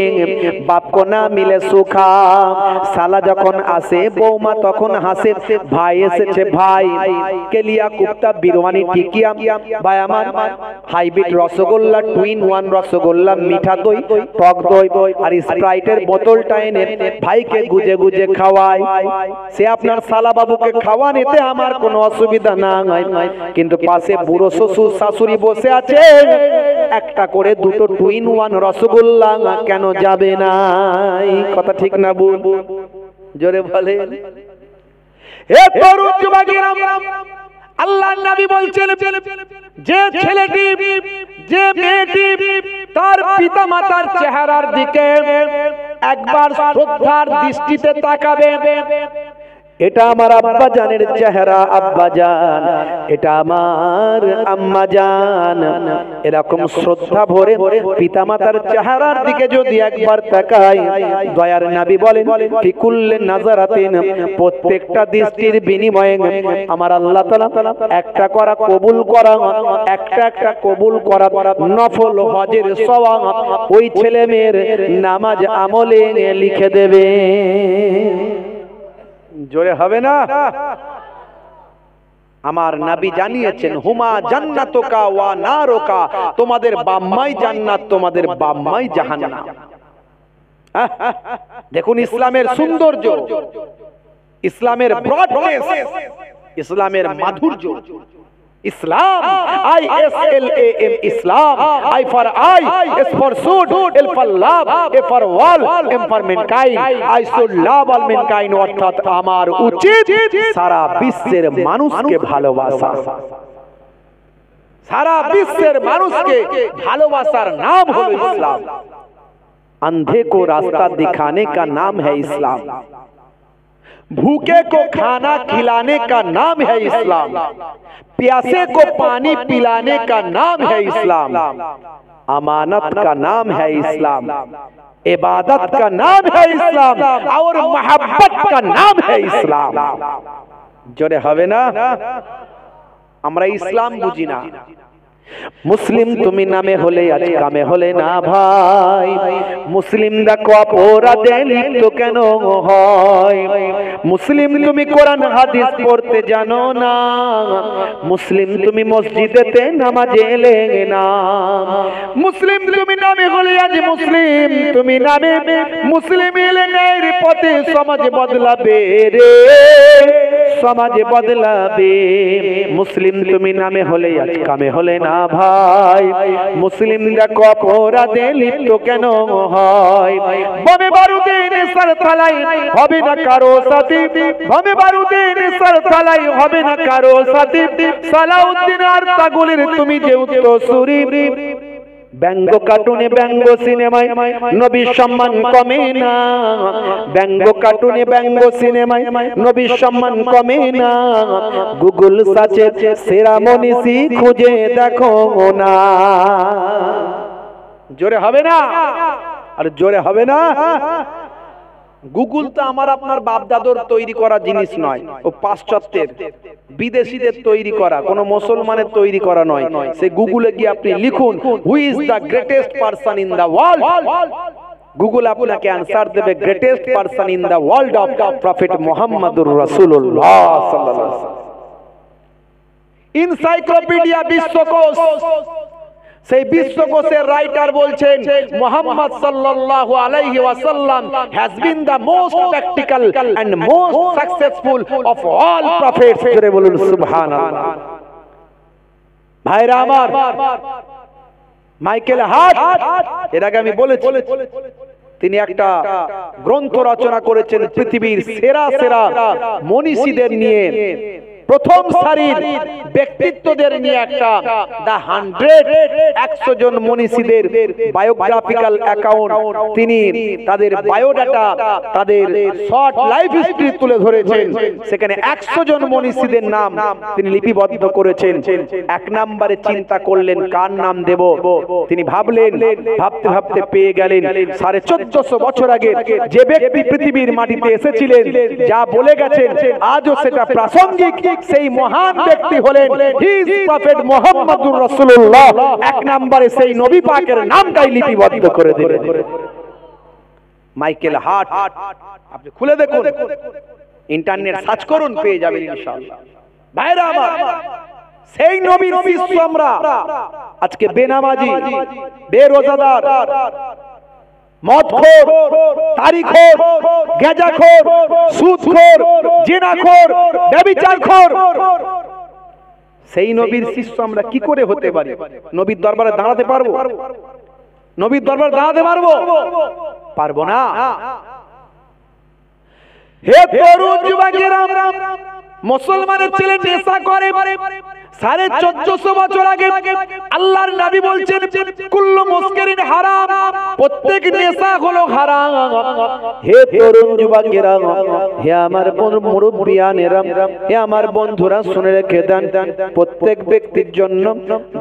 बाप को ना मिले सुखा साला যখন আসে বৌমা তখন হাসে ভাই এসেছে ভাই কেলিয়া কুপ্তা বিরয়ানি টিকিয়া ভাই আমার hybrid rasgulla twin one rasgulla মিঠা দই টক দই আর স্প্রাইটের বোতলটা এনে ভাইকে গুজে গুজে খাওয়ায় সে আপনার শালা বাবুকে খাওয়ান এতে আমার কোনো অসুবিধা নাই কিন্তু পাশে বুড়ো শ্বশুর শাশুড়ি বসে আছে একটা করে দুটো টুইন ওয়ান রসগোল্লা কেন যাবে না কথা ঠিক না বল জোরে বলে এ তরুণ যুবকেরা আল্লাহর নবী বলছেন যে ছেলেটি যে মেয়েটি তার পিতামাতার চেহারার দিকে একবার শ্রদ্ধার দৃষ্টিতে তাকাবে এটা আমার আব্বা জানের চেহারা আব্বা জান এটা আমার আম্মা জান এরকম শ্রদ্ধা ভরে পিতামাতার চেহারার দিকে যদি একবার তাকাই দয়ার নবী বলেন ফিকুল্লে নাজারাতিন প্রত্যেকটা দৃষ্টির বিনিময়ে আমার আল্লাহ তাআলা একটা করা কবুল করা একটা একটা কবুল করা নফল হজের সওয়াব ওই ছেলে মেয়ের নামাজ আমলে লিখে দেবে জোরে হবে না আমার নবী জানিয়েছেন হুমা জান্নাতুকা ওয়া নারুকা তোমাদের বাম্মাই জান্নাত তোমাদের বাম্মাই জাহান্নাম দেখুন ইসলামের সৌন্দর্য ইসলামের ব্রডনেস ইসলামের মাধুর্য Islam, ISLAM, Islam. I for I, S for should, L for love, A for all, M for mankind. I should love all mankind. অর্থাৎ আমার উচিত সারা বিশ্বের মানুষকে ভালোবাসা। সারা বিশ্বের মানুষকে ভালোবাসার নাম হলো ইসলাম। अंधे को रास्ता दिखाने का नाम है इस्लाम, भूखे को खाना खिलाने का नाम है इस्लाम, प्यासे को पानी पिलाने का नाम है इस्लाम, अमानत का नाम है इस्लाम, इबादत का नाम है इस्लाम और मोहब्बत का नाम है इस्लाम। जोरे हवे ना আমরা ইসলাম বুঝি না। মুসলিম তুমি নামে হলে আজ কামে হলে না ভাই, মুসলিম দেখো অপরাধে লিপ্ত কেন হয়, মুসলিম তুমি কোরআন হাদিস পড়তে জানো না, মুসলিম তুমি মসজিদেতে নামাজে এলে না, মুসলিম তুমি নামে হলে আজ মুসলিম তুমি নামে মুসলিম এলে ন্যায়ের পথে সমাজ বদলাবে রে, সমাজ বদলাবে। মুসলিম তুমি নামে হলে আজ কামে হলে না ভাই, মুসলিম দেখো অপরাধে লিপ্ত কেন হয়, বোমে বারুদে নেশার থালায় হবে না কারো সাথী, বোমে বারুদে নেশার থালায় হবে না কারো সাথী, সালাউদ্দিন আর তাগুলের তুমি যে উত্তরসূরি, ব্যঙ্গ কার্টুনে ব্যঙ্গ সিনেমায় নবীর সম্মান কমে না, ব্যঙ্গ কার্টুনে ব্যঙ্গ সিনেমায় নবীর সম্মান কমে না, গুগল সার্চে সেরা মনীষী খুঁজে দেখো না। জোরে হবে না? আর জোরে হবে না? গুগল তো আমার আপনার বাপ দাদুর তৈরি করা জিনিস নয়, ও পাশ্চাত্যের বিদেশিদের তৈরি করা, কোন মুসলমানের তৈরি করা নয়। সে গুগলে গিয়ে আপনি লিখুন who is the greatest person in the world, Google আপনাকে আনসার দেবে greatest person in the world of prophet মুহাম্মদুর রাসূলুল্লাহ সাল্লাল্লাহু আলাইহি ওয়াসাল্লাম। এনসাইক্লোপিডিয়া বিশ্বকোষ, সেই বিশ্বকোষের রাইটার বলছেন মুহাম্মদ সাল্লাল্লাহু আলাইহি ওয়াসাল্লাম has been the most practical and most successful of all prophets. জোরে বলুন সুবহানাল্লাহ। ভাইরা আমার, মাইকেল হার্ট, এর আগে আমি বলেছি, তিনি একটা গ্রন্থ রচনা করেছেন পৃথিবীর সেরা সেরা মনীষীদের নিয়ে, প্রথম সারির ব্যক্তিত্বদের নিয়ে একটা দা 100 জন মনীষীদের বায়োগ্রাফিক্যাল অ্যাকাউন্ট, তিনি তাদের বায়োডাটা, তাদের শর্ট লাইফ হিস্ট্রি তুলে ধরেছেন। সেখানে 100 জন মনীষীদের নাম তিনি লিপিবদ্ধ করেছেন। এক নম্বরে চিন্তা করলেন কার নাম দেব, তিনি ভাবলেন, ভাবতে ভাবতে পেয়ে গেলেন 1450 বছর আগে যে ব্যক্তি পৃথিবীর মাটিতে এসেছিলেন, যা বলে গেছেন আজও সেটা প্রাসঙ্গিক, সেই মহান ব্যক্তি হলেন হিজ প্রফেট মুহাম্মদুর রাসূলুল্লাহ। এক নম্বরে সেই নবী পাকের নামটাই লিপিবদ্ধ করে দিলেন, মাইকেল হার্ট। আপনি খুলে দেখুন, ইন্টারনেট সার্চ করুন, পেয়ে যাবেন ইনশাআল্লাহ। ভাইরা আমার, সেই নবীর শিষ্য আমরা আজকে বেনামাজি, বেরোজাদার, মদখোর, তারিখোর, গেজাখোর, সুদখোর, জিনাখোর, ব্যভিচারখোর, সেই নবীর শিষ্য আমরা কি করে হতে পারি? নবীর দরবারে দাঁড়াতে পারবো? নবীর দরবারে দাঁড়াতে পারবো? পারবো না। হে তরুণ যুবকেরা, মুসলমানের ছেলে নেশা করে, 1450 বছর আগে আল্লাহর নবী বলছেন কুল্লু মুসকিরিন হারাম, প্রত্যেক নেশা হলো হারাম। হে তরুণ যুবকেরা, হে আমার মুরব্বিয়ানেরা, হে আমার বন্ধুরা, শুনে রেখে দেন, প্রত্যেক ব্যক্তির জন্য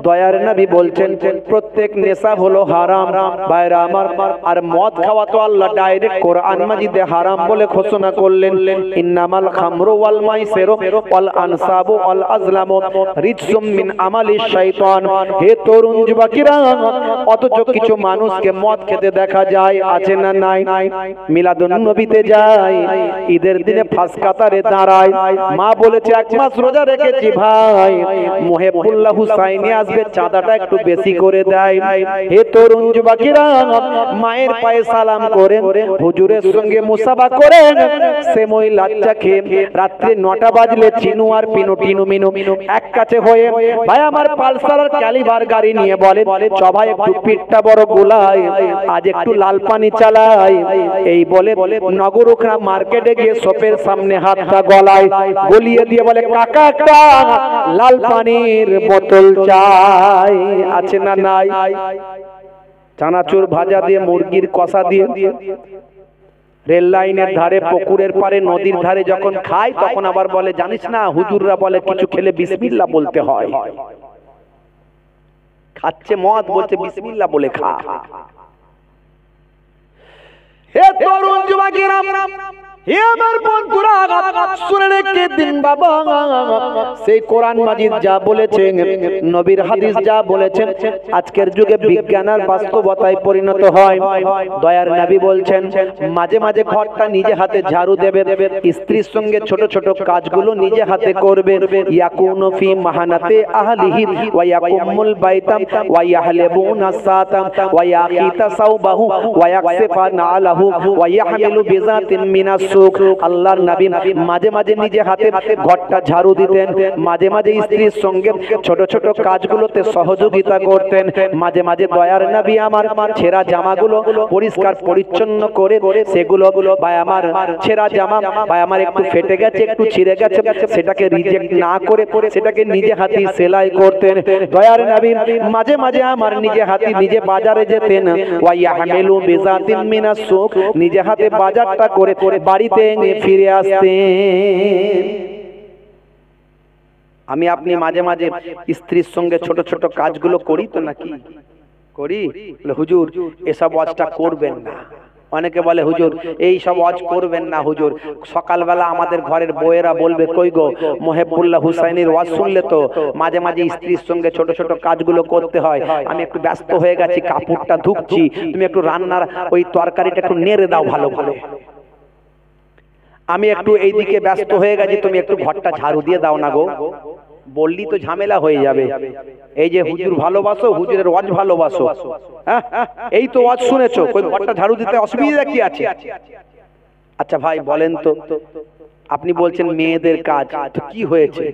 দয়ার নবী বলছেন প্রত্যেক নেশা হলো হারাম। ভাইরা আমার, আর মদ খাওয়া তো আল্লাহ ডাইরেক্ট কোরআন মাজিদে হারাম বলে ঘোষণা করলেন, ইন্নামাল খামরু ওয়াল মাইসিরু ওয়াল আনসাবু ওয়াল আজলামু রিজসুম মিন আমালিশ শাইতান। হে তরুণ যুবকেরা, অথচ কিছু মানুষকে মদ খেতে দেখা যায়, আছে না নাই? মিলাদুন নবীতে যায়, ঈদের দিনে ফাঁস কাতারে দাঁড়ায়। মা বলেছে 1 মাস রোজা রেখেছি ভাই, মুহিবুল্লাহ হুসাইনি আসবে, চাঁদাটা একটু বেশি করে দেয়। হে তরুণ যুবকেরা, মায়ের পায়ে সালাম করেন, হুজুরের সঙ্গে মুসাফা করেন। সে মহিলা লাচ্চা খেয়ে রাত্রি 9টা বাজলে চিনু আর পিনু টিনু মিনু এক কাছে হয়ে ভাই আমার পালসার আর ক্যালিবার গাড়ি নিয়ে বলে, চ ভাই একটু পিঠটা বড় গোলায়, আজ একটু লাল পানি চালাই। এই বলে নগরুখরা মার্কেটে গিয়ে শপের সামনে হাতটা গলায় গলিয়ে দিয়ে বলে, কাকা একটা লাল পানির বোতল চাই, আছে না নাই? চানাচুর ভাজা দিয়ে, মুরগির কষা দিয়ে, রেল লাইনের ধারে, পুকুরের পারে, নদীর ধারে যখন খায় তখন আবার বলে, জানিস না হুজুররা বলে কিছু খেলে বিসমিল্লাহ বলতে হয়। খাচ্ছে মদ, বলছে বিসমিল্লাহ বলে খা। হে তরুণ যুবকেরা, হে আমার বন্ধুরা, শুনে রেখে দিন বাবা, সেই কোরআন মাজিদ যা বলেছেন, নবীর হাদিস যা বলেছেন, আজকের যুগে বিজ্ঞান আর বাস্তবতায় পরিণত হয়। দয়ার নবী বলছেন, মাঝে মাঝে ঘরটা নিজে হাতে ঝাড়ু দেবে, স্ত্রীর সঙ্গে ছোট ছোট কাজগুলো নিজে হাতে করবে। ইয়াকুনু ফি মাহানাতে আহলিহি ওয়া ইয়াকুমুল বাইতাম ওয়া ইয়াহলিবুনা সাতাম ওয়া ইয়াকিতা সাওবাহু ওয়া ইয়াকসিফা নালাহু ওয়া ইয়াহমিলু বিজাতিন মিনাস সুক। আল্লাহর নবী মাঝে মাঝে নিজে হাতে ঘরটা ঝাড়ু দিতেন, মাঝে মাঝে স্ত্রীর সঙ্গে ছোট ছোট কাজগুলোতে সহযোগিতা করতেন। মাঝে মাঝে দয়ার নবী আমার ছেঁড়া জামাগুলো পরিষ্কার পরিচ্ছন্ন করে সেগুলো ভাই আমার ছেঁড়া জামা ভাই আমার একটু ফেটে গেছে, একটু ছিঁড়ে গেছে, সেটাকে রিজেক্ট না করে সেটাকে নিজে হাতে সেলাই করতেন। দয়ার নবী মাঝে মাঝে আমার নিজে হাতে নিজে বাজারে যেতেন, ওয়া ইয়াহমিলু বিজাতিন মিনাস সুক, নিজে হাতে বাজারটা করে বাড়িতে ফিরে আসতেন। আমি আপনি মাঝে মাঝে স্ত্রীর সঙ্গে ছোট ছোট কাজগুলো করি তো নাকি? করি? হুজুর এসব ওয়াজটা করবেন না। অনেকে বলে হুজুর এই সব ওয়াজ করবেন না হুজুর, সকালবেলা আমাদের ঘরের বউয়েরা বলবে, কই গো মুহিবুল্লাহ হুসাইনির ওয়াজ শুনলে তো? মাঝে মাঝে স্ত্রীর সঙ্গে ছোট ছোট কাজগুলো করতে হয়, আমি একটু ব্যস্ত হয়ে গেছি, কাপড়টা ধুচ্ছি, তুমি একটু রান্নার ওই তরকারিটা একটু নেড়ে দাও ভালো ভালো, আমি একটু এইদিকে ব্যস্ত হয়ে গেছি, তুমি একটু ঘরটা ঝাড়ু দিয়ে দাও না গো। বললি তো ঝামেলা হয়ে যাবে। এই যে হুজুর ভালোবাসো, হুজুরের ওয়াজ ভালোবাসো, হ্যাঁ এই তো ওয়াজ শুনেছো, কই ঘরটা ঝাড়ু দিতে অসুবিধা কি আছে? আচ্ছা ভাই বলেন তো, আপনি বলছেন মেয়েদের কাজ, তো কি হয়েছে?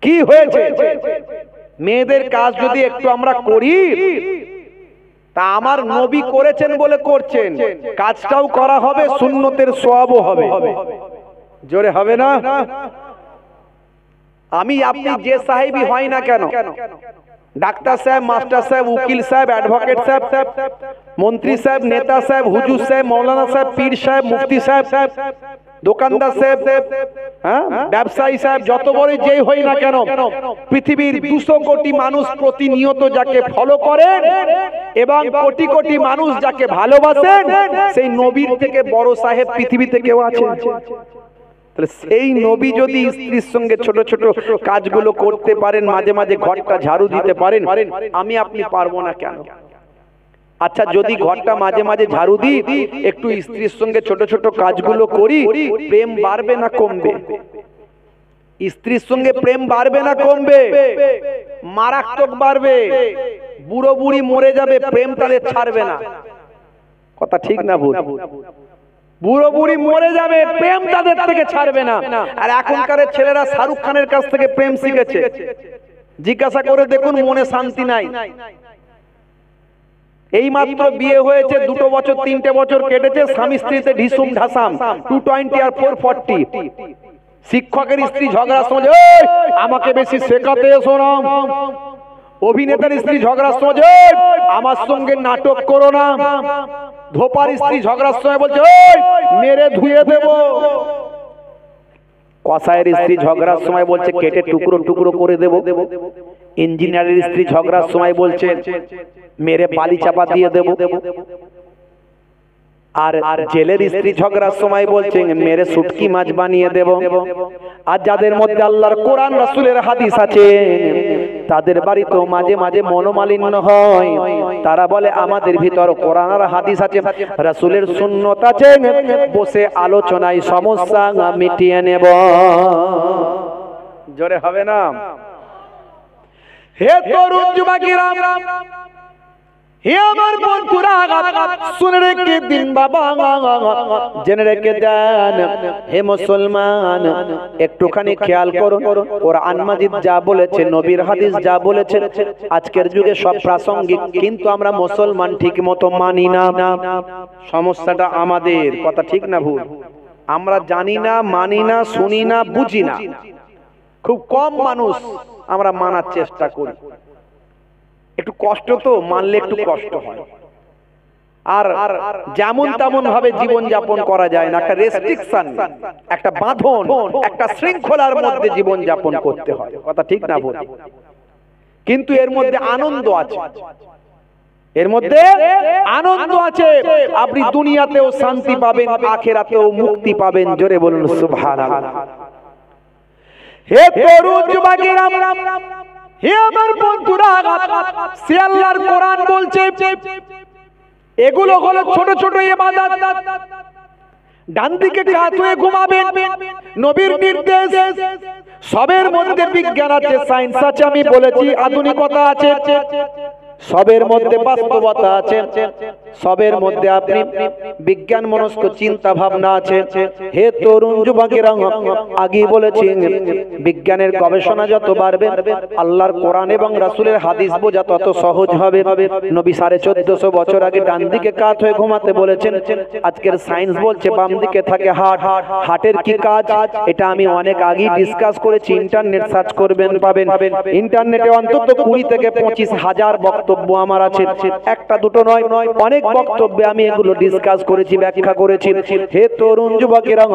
কি হয়েছে? মেয়েদের কাজ যদি একটু আমরা করি, তা আমার নবী করেছেন বলে করছেন, কাজটাও করা হবে, সুন্নতের সওয়াবও হবে। জোরে হবে না? আমি আপনি যে সাহেবই হয় না কেন, ডাক্তার সাহেব, মাস্টার সাহেব, উকিল সাহেব, অ্যাডভোকেট সাহেব, মন্ত্রী সাহেব, নেতা সাহেব, হুজুর সাহেব, মৌলানা সাহেব, পীর সাহেব, মুফতি সাহেব, দোকানদার সাহেব, হ্যাঁ ব্যবসায়ী সাহেব, যত বড় যেই হই না কেন, পৃথিবীর 200 কোটি মানুষ প্রতিনিয়ত যাকে ফলো করেন এবং কোটি কোটি মানুষ যাকে ভালোবাসেন, সেই নবীর থেকে বড় সাহেব পৃথিবীতে কেউ আছে? সেই নবী যদি স্ত্রীর সঙ্গে ছোট ছোট কাজগুলো করতে পারেন, মাঝে মাঝে ঘরটা ঝাড়ু দিতে পারেন, আমি আপনি পারবো না কেন? আচ্ছা যদি ঘরটা মাঝে মাঝে ঝাড়ু দিই, একটু স্ত্রীর সঙ্গে ছোট ছোট কাজগুলো করি, প্রেম বাড়বে না কমবে? স্ত্রীর সঙ্গে প্রেম বাড়বে না কমবে? মারাত্মক বাড়বে। বুড়ো বুড়ি মরে যাবে, প্রেম তাদের ছাড়বে না। কথা ঠিক না ভুল? বুড়ো বুড়ি মরে যাবে, প্রেম তাদের থেকে ছাড়বে না। আর এখনকার ছেলেরা শাহরুখ খানের কাছ থেকে প্রেম শিখেছে, জিজ্ঞাসা করে দেখুন, মনে শান্তি নাই। এই মাত্র বিয়ে হয়েছে, 2 বছর 3টে বছর কেটেছে, স্বামী স্ত্রীতে ঢিসুম ঢাসাম, 220 আর 440। শিক্ষকের স্ত্রী ঝগড়ার সময় আমাকে বেশি শেখাতে এসো না, অভিনেতার স্ত্রী ঝগড়ার সময় আমার সঙ্গে নাটক করো না, ধোপার স্ত্রী ঝগড়ার সময় বলছে মেরে ধুয়ে দেব, কসাইয়ের স্ত্রী ঝগড়ার সময় বলছে কেটে টুকরো টুকরো করে দেব, ইঞ্জিনিয়ারের স্ত্রী ঝগড়ার সময় বলছে মেরে বালি চাপা দিয়ে দেব, আর জেলের স্ত্রী ঝগড়ার সময় বলছে মেরে শুটকি মাছ বানিয়ে দেব। আর যাদের মধ্যে আল্লাহর কোরআন রাসূলের হাদিস আছে, তাদের বাড়িতেও মাঝে মাঝে মনোমালিন্য হয়। তারা বলে আমাদের ভিতর কোরআন আর হাদিস আছে, রাসূলের সুন্নত আছে, বসে আলোচনায় সমস্যা মিটিয়ে নেব। জোরে হবে না? হে তরুণ যুবকেরা, হে আমার বন্ধুরা, শুনে রেখে দিন বাবা, জেনে রেখে দেন। হে মুসলমান, একটুখানি খেয়াল করুন, কোরআন মাজিদ যা বলেছে, নবীর হাদিস যা বলেছে, আজকের যুগে সব প্রাসঙ্গিক, কিন্তু আমরা মুসলমান ঠিক মতো মানি না। সমস্যাটা আমাদের। কথা ঠিক না ভুল? আমরা জানি না, মানি না, শুনি না, বুঝি না। খুব কম মানুষ আমরা মানার চেষ্টা করি। একটু কষ্ট তো, মানলে একটু কষ্ট হয়। আর যেমন তেমন ভাবে জীবন যাপন করা যায় না। একটা রেস্ট্রিকশন, একটা বাঁধন, একটা শৃঙ্খলার মধ্যে জীবন যাপন করতে হয়। কথা ঠিক না ভুল? কিন্তু এর মধ্যে আনন্দ আছে, এর মধ্যে আনন্দ আছে। আপনি দুনিয়াতেও শান্তি পাবেন, আখিরাতেও মুক্তি পাবেন। জোরে বলুন সুবহানাল্লাহ। হে তরুণ যুবকেরা, হে আমার বন্ধুরা, সে আল্লাহর কোরআন বলছে এগুলো হলো ছোট ছোট ইবাদত। ডান দিকে কাত হয়ে ঘুমাবেন, নবীর নির্দেশ। সবের মধ্যে বিজ্ঞান আছে, সায়েন্স আছে, আমি বলেছি আধুনিকতা আছে, সবের মধ্যে বাস্তবতা আছে, সবের মধ্যে আপনি বিজ্ঞান মনস্ক চিন্তা ভাবনা আছে। হে তরুণ যুবকেরা, আগেই বলেছি বিজ্ঞানের গবেষণা যত বাড়বে, আল্লাহর কোরআন এবং রাসূলের হাদিস বোঝা তত সহজ হবে। নবী 1450 বছর আগে ডান দিকে কাত হয়ে ঘুমাতে বলেছেন। আজকের সায়েন্স বলছে বাম দিকে থাকে হার্ট। হার্টের কি কাজ, এটা আমি অনেক আগেই ডিসকাস করেছি। ইন্টারনেট সার্চ করবেন, পাবেন। ইন্টারনেটে অন্তত 20 থেকে 25 হাজার বক্তব্য আমার আছে, একটা দুটো নয়, অনেক বক্তব্যে আমি এগুলো ডিসকাস করেছি, ব্যাখ্যা করেছি। হে তরুণ যুবকেরা,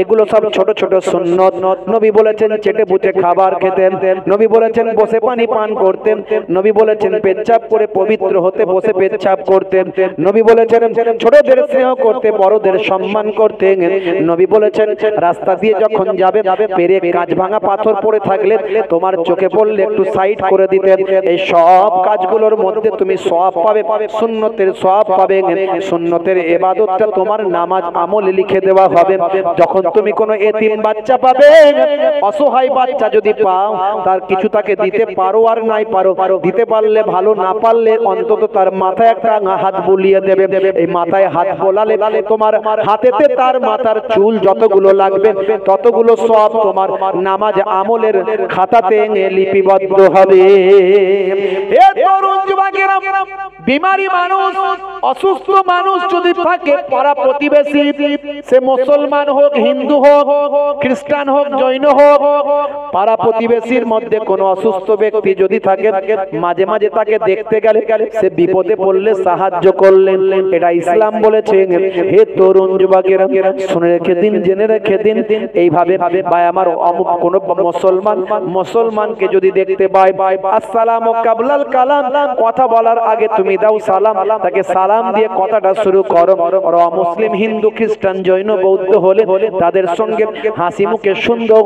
এগুলো সব ছোট ছোট সুন্নত। নবী বলেছেন চেটে পুটে খাবার খেতেন, নবী বলেছেন বসে পানি পান করতেন, নবী বলেছেন পেচ্ছাপ করে পবিত্র হতে বসে পেচ্ছাপ করতেন, নবী বলেছেন ছোটদের স্নেহ করতে, বড়দের সম্মান করতে, নবী বলেছেন রাস্তা দিয়ে যখন যাবে পেরে কাঁচ ভাঙা পাথর পড়ে থাকলে তোমার চোখে পড়লে একটু সাইড করে দিতেন। এই সব কাজগুলোর মধ্যে তুমি সওয়াব পাবে, সুন্নতের সওয়াব পাবে। সুন্নতের ইবাদতটা তোমার নামাজ আমলে লিখে দেওয়া হবে। যখন তুমি কোনো এতিম বাচ্চা পাবে, অসহায় বাচ্চা যদি পাও, তার কিছু তাকে দিতে পারো আর নাই পারো, দিতে পারলে ভালো, না পারলে অন্তত তার মাথায় একটা হাত বুলিয়ে দেবে। এই মাথায় হাত বোলালে তোমার হাতেতে তার মাথার চুল যতগুলো লাগবে ততগুলো সওয়াব তোমার নামাজ আমলের খাতাতে লিপিবদ্ধ হবে। হে তরুণ যুবকেরা, বিমারি মানুষ, অসুস্থ মানুষ যদি থাকে, পাড়া প্রতিবেশী, সে মুসলমান হোক, হিন্দু হোক, খ্রিস্টান হোক, জৈন হোক, পাড়া প্রতিবেশীর মধ্যে কোনো অসুস্থ ব্যক্তি যদি থাকে, মাঝে মাঝে তাকে দেখতে গেলে, সে বিপদে পড়লে সাহায্য করলেন, এটা ইসলাম বলেছে। হে তরুণ যুবকেরা, শুনে রেখে দিন, জেনে রেখে দিন। এইভাবে ভাই আমার অমুক কোন মুসলমানকে যদি দেখতে পাই, আসসালামু কাবলাল কালাম, কথা বলার আগে তুমি দাও সালাম, তাকে সালাম দিয়ে কথাটা শুরু করো। আর অমুসলিম হিন্দু খ্রিস্টান জৈন বৌদ্ধ হলে তাদের সঙ্গে হাসি মুখে সুন্দর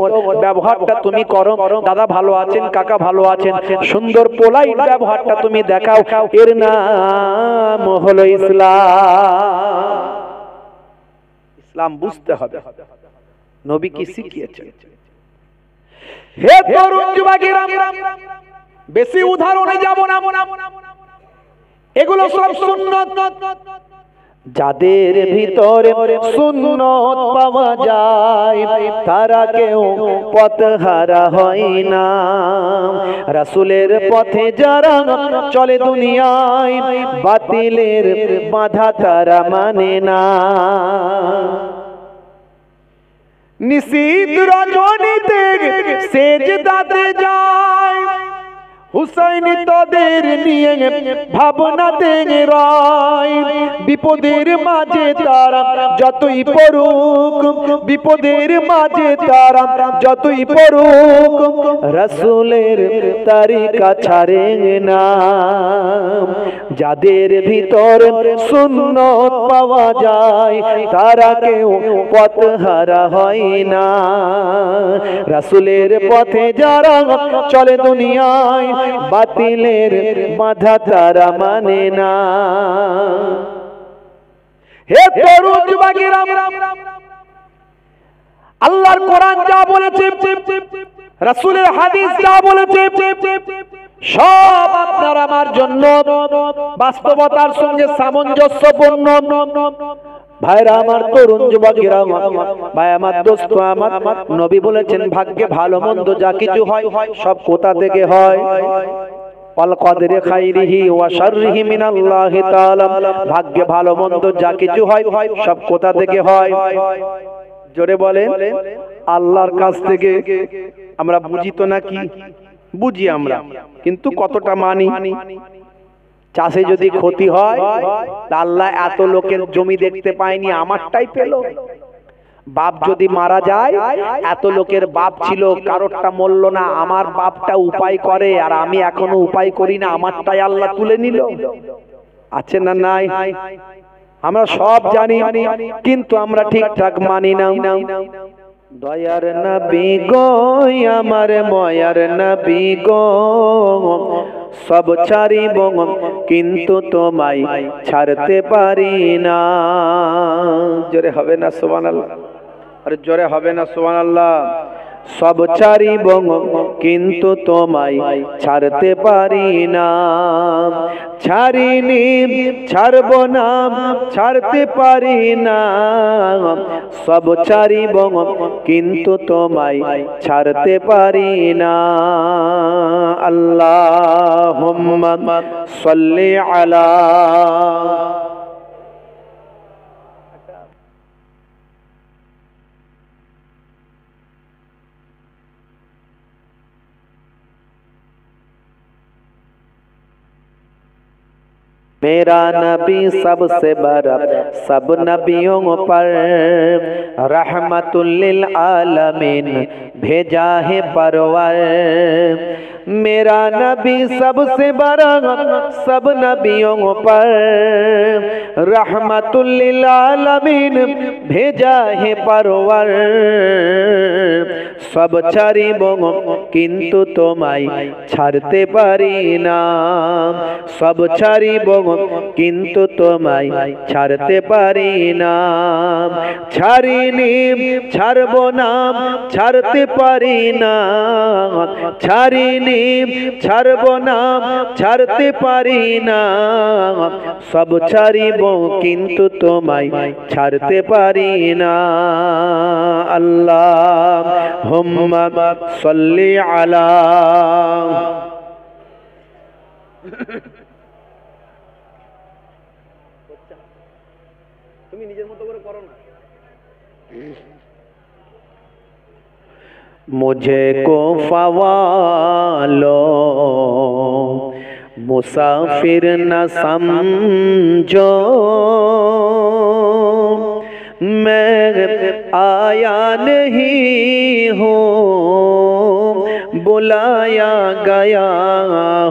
ব্যবহারটা তুমি করো। দাদা ভালো আছেন, কাকা ভালো আছেন, সুন্দর পোলাইট ব্যবহারটা তুমি দেখাও। এর নাম হলো ইসলাম। ইসলাম বুঝতে হবে, নবী কি শিখিয়েছেন। হে তরুণ যুবকেরা, বেশি উদাহরণে যাব না, এগুলো সব সুন্নত। যাদের ভিতরে সুন্নত পাওয়া যায় তারা কেউ পথহারা হয় না। রাসূলের পথে যারা চলে দুনিয়ায়, বাতিলের বাধা তারা মানে না। নিশীথ রজনীতে সেজদাতে যায়, হুসাইন তাদের নিয়ে ভাবনাতে রয়। বিপদের মাঝে তারা যতই পড়ুক, বিপদের মাঝে তারা যতই পড়ুক, রাসূলের তরিকা ছাড়ে না। যাদের ভিতর সুন্নত পাওয়া যায় তারা কেউ পথহারা হয় না। রাসূলের পথে যারা চলে দুনিয়ায় বাতিলের বাধা তারা মানে না। হে তরুণ যুবকেরা, আল্লাহর কোরআন যা বলেছে, রাসূলের হাদিস যা বলেছে, সব আপনার আমার জন্য বাস্তবতার সঙ্গে সামঞ্জস্যপূর্ণ। ভাইরা আমার, তরুণ যুবকেরা, ভাই আমার, দোস্ত আমার, নবী বলেছেন ভাগ্যে ভালো মন্দ যা কিছু হয় সব কোথা থেকে হয়? আল কদরে খাইরিহি ওয়া শাররিহি মিনাল্লাহি তাআলা। ভাগ্যে ভালো মন্দ যা কিছু হয় সব কোথা থেকে হয়? জোরে বলেন, আল্লাহর কাছ থেকে। আমরা বুঝি তো নাকি? বুঝি আমরা, কিন্তু কতটা মানি? চাষে যদি ক্ষতি হয়, আল্লাহ এত লোকের জমি দেখতে পায়নি, আমারটাই পেল। বাপ যদি মারা যায়, এত লোকের বাপ ছিল, কারোরটা মরল না, আমার বাপটা উপায় করে আর আমি এখনো উপায় করি না, আমারটাই আল্লাহ তুলে নিল। আছে না নাই? আমরা সব জানি, কিন্তু আমরা ঠিকঠাক মানি না। দয়ার নবী গো, আমার ময়ার নবী গো, সব ছাড়িব কিন্তু তোমায় ছাড়তে পারি না। জোরে হবে না সুবহানাল্লাহ? আরে জোরে হবে না সুবহানাল্লাহ? সব ছাড়িব কিন্তু তোমায় ছাড়তে পারি না। ছাড়িনি, ছাড়ব না, ছাড়তে পারি না। সব ছাড়িব কিন্তু তোমায় ছাড়তে পারি না। আল্লাহুম্মা সাল্লি আলা। मेरा नबी सबसे बड़ा सब नबियों पर रहमतुल लिल आलमीन भेजा है परवर। मेरा नबी सबसे बड़ा सब नबियों पर रहमतुल लिल आलमीन भेजा है परवर। सब ছাড়িব কিন্তু তোমায় ছাড়তে পারি না। সব ছাড়িব কিন্তু তোমায় ছাড়তে পারি না। ছাড়িনি, ছাড়ব না, ছাড়তে পারি না। ছাড়িনি, ছাড়ব না, ছাড়তে পারি না। সব ছাড়িব কিন্তু তোমায় ছাড়তে পারি না। আল্লাহুম্মা সাল্লি আলা। তুমি নিজের মতো করে করো না। मुझे को फवालो मुसाफिर न समझो। मैं आया नहीं हूँ, बुलाया गया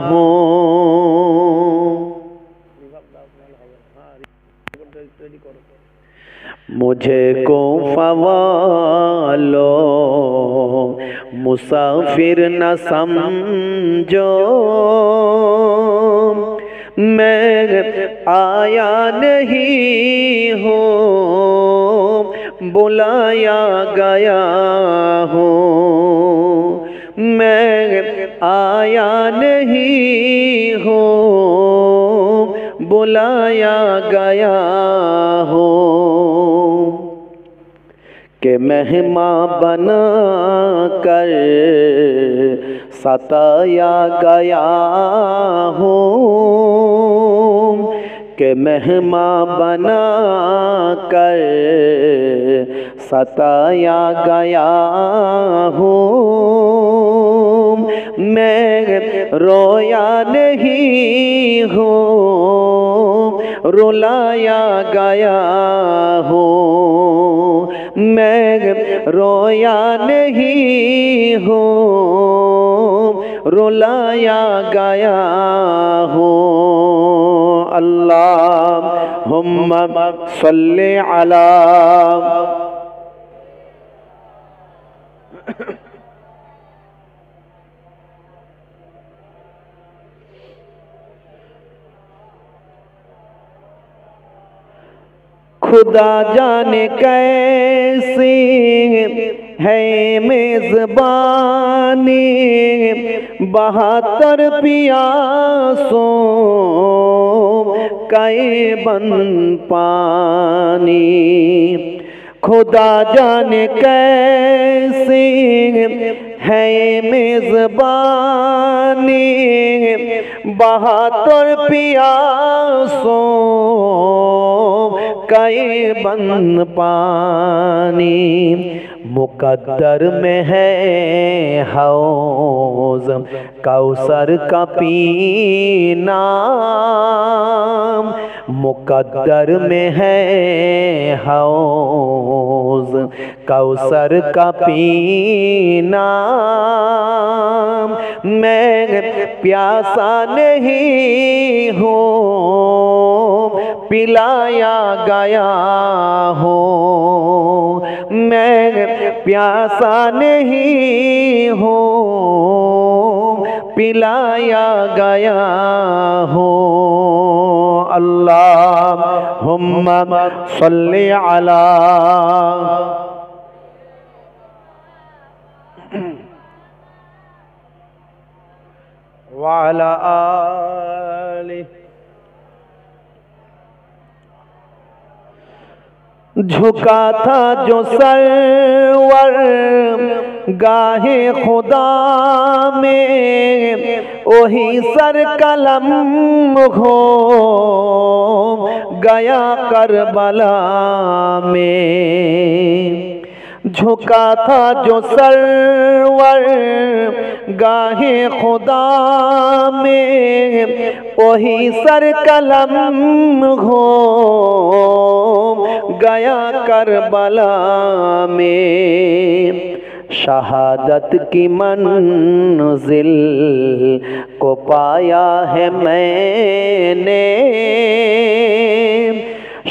हूँ। मुझे को फवालो मुसाफिर न समझो। मैं आया नहीं हूँ, बुलाया गया हूँ। मैं आया नहीं हूँ, बुलाया गया हूँ। के मेहमान बना कर सताया गया हूँ। के मेहमान बना कर सताया गया हूँ। मैं रोया नहीं हूँ, रुलाया गया हूँ, मैं रोया नहीं हूँ, रुलाया गया हूँ। अल्लाहुम्मा सल्ली अला खुदा जाने कैसी है मेज़बानी, 72 पियासों का बन पानी। खुदा जाने कैसी है मेज़बानी, 72 पियासों कई बन पानी। मुकद्दर में है हौज़ कौसर का पीना, मुकद्दर में है हौज़ कौसर का पीना। मैं प्यासा नहीं हूँ, पिलाया गया हूँ, मैं प्यासा नहीं हूँ, पिलाया गया हूँ। अल्लाहुम्मा सल्ली अला व अला आलि। झुका था जो सरवर गाहे खुदा में, वही सर कलम हो गया करबला में। झुका था जो सरवर गाहे खुदा में, वही सर कलम हो गया करबला में। शहादत की मंजिल को पाया है मैंने,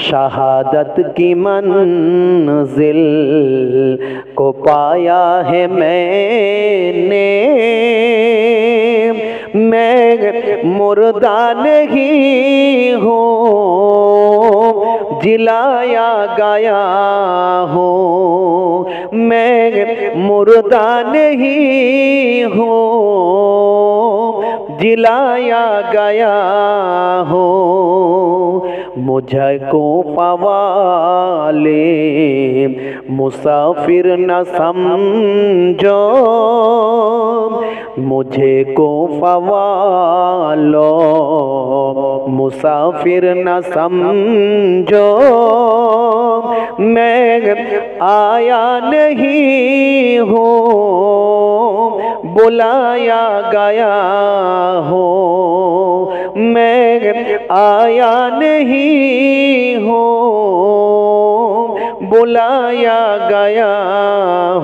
शहादत की मंजिल को पाया है मैंने। मैं मुर्दा नहीं हूँ, जिलाया गया हूँ, मैं मुर्दा नहीं हूँ, जिलाया गया हूँ। मुझको पवाले मुसाफिर न समझो, मुझे को फवालो मुसाफिर न समझो। मैं आया नहीं हूँ, बुलाया गया हूँ, मैं आया नहीं हूँ, बुलाया गया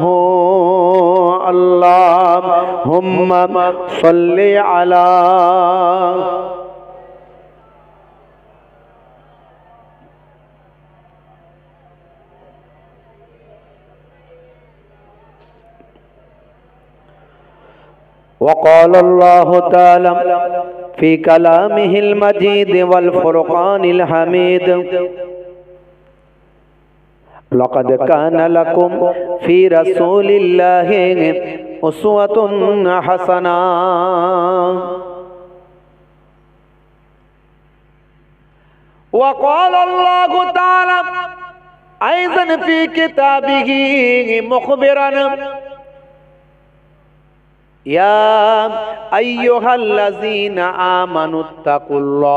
हूँ। अल्लाहुम्मा सल्ली अला वक़ाल अल्लाहु तआला फ़ी कलामिहिल मजीद वल फ़ुरक़ानिल हमीद लक़द कान लकुम फ़ी रसूलिल्लाहि उस्वतुन हसना। वक़ाल अल्लाहु तआला अयज़न फ़ी किताबिही मुख़बिरन या अय्युहल्लज़ीना आमनुत्तक़ुल्लाह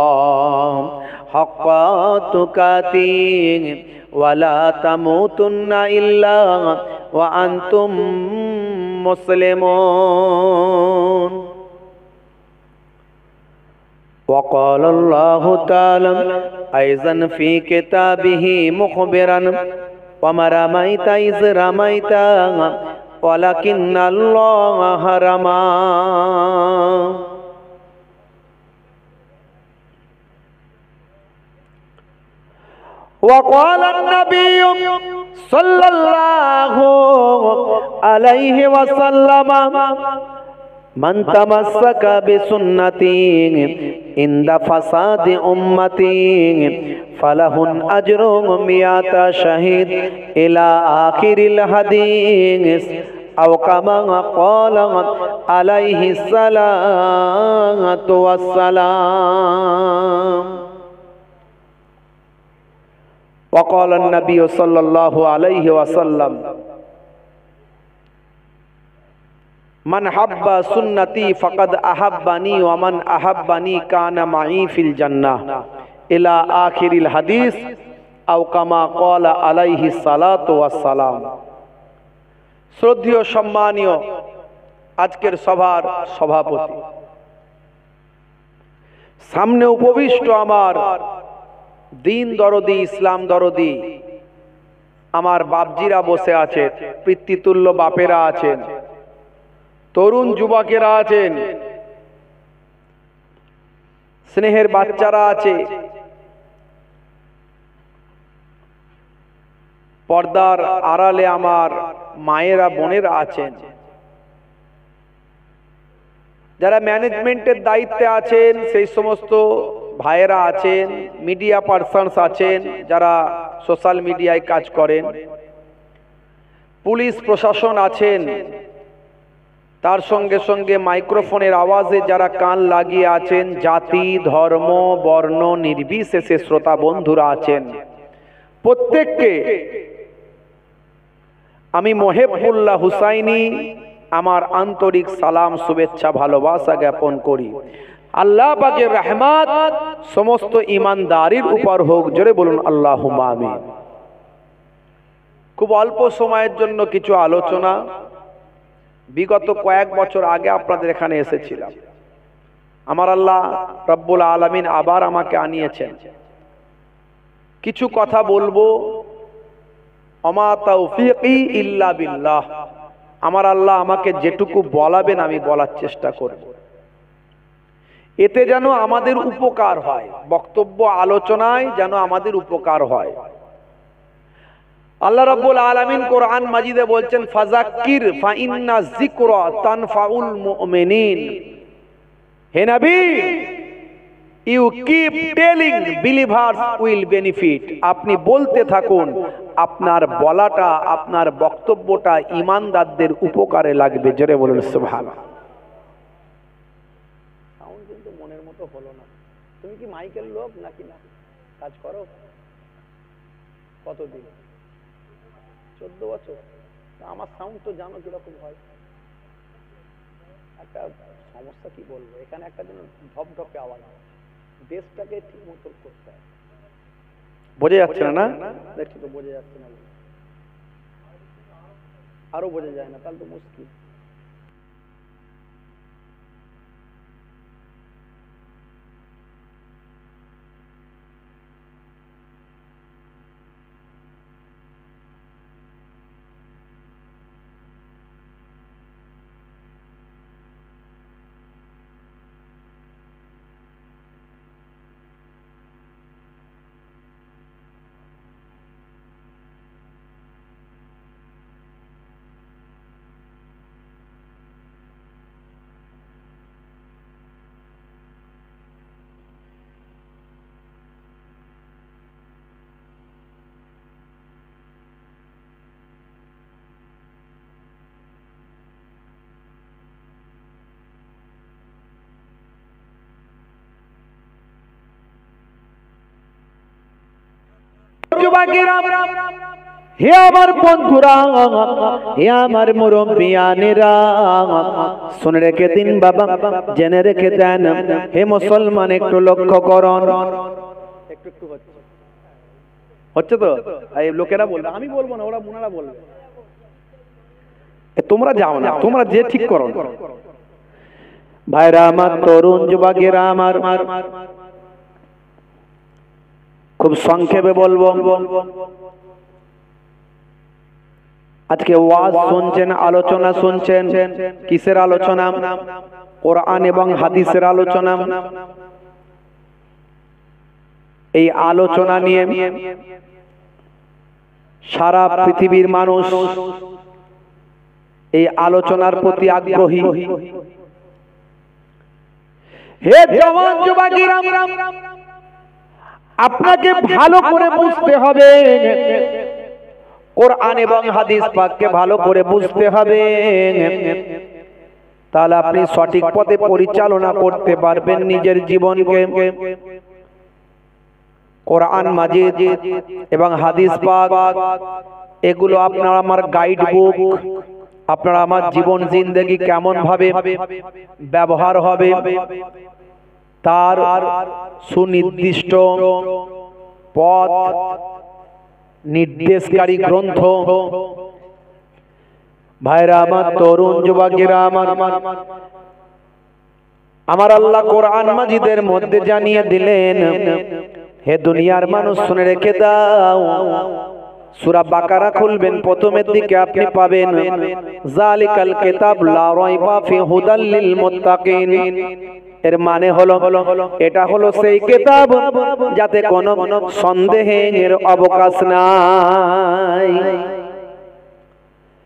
हक़्क़ा तुक़ातिह वला तमूतुन्ना इल्ला व अंतुम मुस्लिमून। वक़ाल अल्लाहु तआला أيضا في كتابه مخبرا وما رميت إذ رميت ولكن الله رمى وقال النبي صلى الله عليه وسلم من تمسك بسنتي عند فساد أمتي فله أجر 100 شهيد إلى آخر الحديث أو كما قال عليه الصلاة والسلام. وقال النبي صلى الله عليه وسلم من حب سنتي فقد أحبني ومن أحبني كان معي في الجنة إلى آخر الحديث أو كما قال عليه الصلاة والسلام. শ্রদ্ধেয় সম্মানীয় আজকের সভার সভাপতি, সামনে উপবিষ্ট আমার দিন দরদি, ইসলাম দরদি আমার বাপজিরা বসে আছেন, পিতৃতুল্য বাপেরা আছেন, তরুণ যুবকেরা আছেন, স্নেহের বাচ্চারা আছে, পর্দার আড়ালে আমার মায়েরা বোনেরা আছেন, যারা ম্যানেজমেন্টের দায়িত্বে আছেন সেই সমস্ত ভাইয়েরা আছেন, মিডিয়া পার্সনস আছেন যারা সোশ্যাল মিডিয়ায় কাজ করেন, পুলিশ প্রশাসন আছেন, তার সঙ্গে সঙ্গে মাইক্রোফোনের আওয়াজে যারা কান লাগিয়ে আছেন, জাতি ধর্ম বর্ণ নির্বিশেষে শ্রোতা বন্ধুরা আছেন, প্রত্যেককে আমি মোহেবুল্লাহ হুসাইনি আমার আন্তরিক সালাম শুভেচ্ছা ভালোবাসা জ্ঞাপন করি। আল্লাহ পাকের রহমত সমস্ত ঈমানদারির উপর হোক, জোরে বলুন আল্লাহুম্মা আমিন। খুব অল্প সময়ের জন্য কিছু আলোচনা। বিগত কয়েক বছর আগে আপনাদের এখানে এসেছিলাম, আমার আল্লাহ রব্বুল আলামিন আবার আমাকে আনিয়েছেন। কিছু কথা বলবো, আমা তাওফীকি ইল্লা বিল্লাহ, আমার আল্লাহ আমাকে যেটুকু বলাবেন আমি বলার চেষ্টা করব, এতে যেন আমাদের উপকার হয়, বক্তব্য আলোচনায় যেন আমাদের উপকার হয়। আল্লাহ রাব্বুল আলামিন কোরআন মাজিদে বলছেন ফাযাক্কির ফাইন্না যিকরা তানফাউল মুমিনিন। হে নবী, you keep telling believers will benefit. আপনি বলতে থাকুন, আপনার বলাটা আপনার বক্তব্যটা ঈমানদারদের উপকারে লাগবে। জোরে বলুন সুবহানাল্লাহ। সাউন্ড কিন্তু মনের মতো হলো না। তুমি কি মাইকের লোক নাকি না কাজ করো? কতদিন? 14 বছর। আমার সাউন্ড তো জানো কিরকম হয়। একটা সমস্যা কি বলবো, এখানে একটা যেন ধপধপে আওয়াজ হয়, বেসটাকে ঠিক মতো করতে হয়। বোঝা যাচ্ছে না? দেখছি তো বোঝা যাচ্ছে না, আরো বোঝা যায় না, তাহলে তো মুশকিল। হে আমার বন্ধুরা, হে আমার মুরব্বিয়ানেরা, শুনে রেখে দিন বাবা, জেনে রেখে দেন। হে মুসলমান, একটু লক্ষ্য করুন। একটু হচ্ছে তো, এই লোকেরা বলবে, আমি বলবো না, ওরা মুনারা বলবে। তোমরা যাও না, তোমরা যে ঠিক করো। ভাইরা আমার, তরুণ যুবকেরা আমার, খুব সংক্ষেপে বলবো। আজকে ওয়াজ শুনছেন, আলোচনা শুনছেন, কিসের আলোচনা? কোরআন এবং হাদিসের আলোচনা। এই আলোচনা নিয়ে সারা পৃথিবীর মানুষ এই আলোচনার প্রতি আগ্রহী। হে জওয়ান যুবকেরা, আপনাকে ভালো করে বুঝতে হবে, কোরআন এবং হাদিস পাককে ভালো করে বুঝতে হবে, তাহলে আপনি সঠিক পথে পরিচালনা করতে পারবেন নিজের জীবনকে। কোরআন মাজিদ এবং হাদিস পাক এগুলো আপনার আমার গাইড বুক। আপনার আমার জীবন জিন্দেগি কেমন ভাবে ব্যবহার হবে তার সুনির্দিষ্ট পথ নির্দেশকারী গ্রন্থ। ভাইরা আমার, তরুণ যুবকেরা আমার আল্লাহ কোরআন মাজিদের মধ্যে জানিয়ে দিলেন, হে দুনিয়ার মানুষ শুনে রেখে দাও। সূরা বাকারা খুলবেন, প্রথমের দিকে আপনি পাবেন যালিকাল কিতাব লা রাইবা ফি হুদাল লিল মুত্তাকিন। এর মানে হলো এটা হলো সেই কিতাব যাতে কোনো সন্দেহের অবকাশ নাই।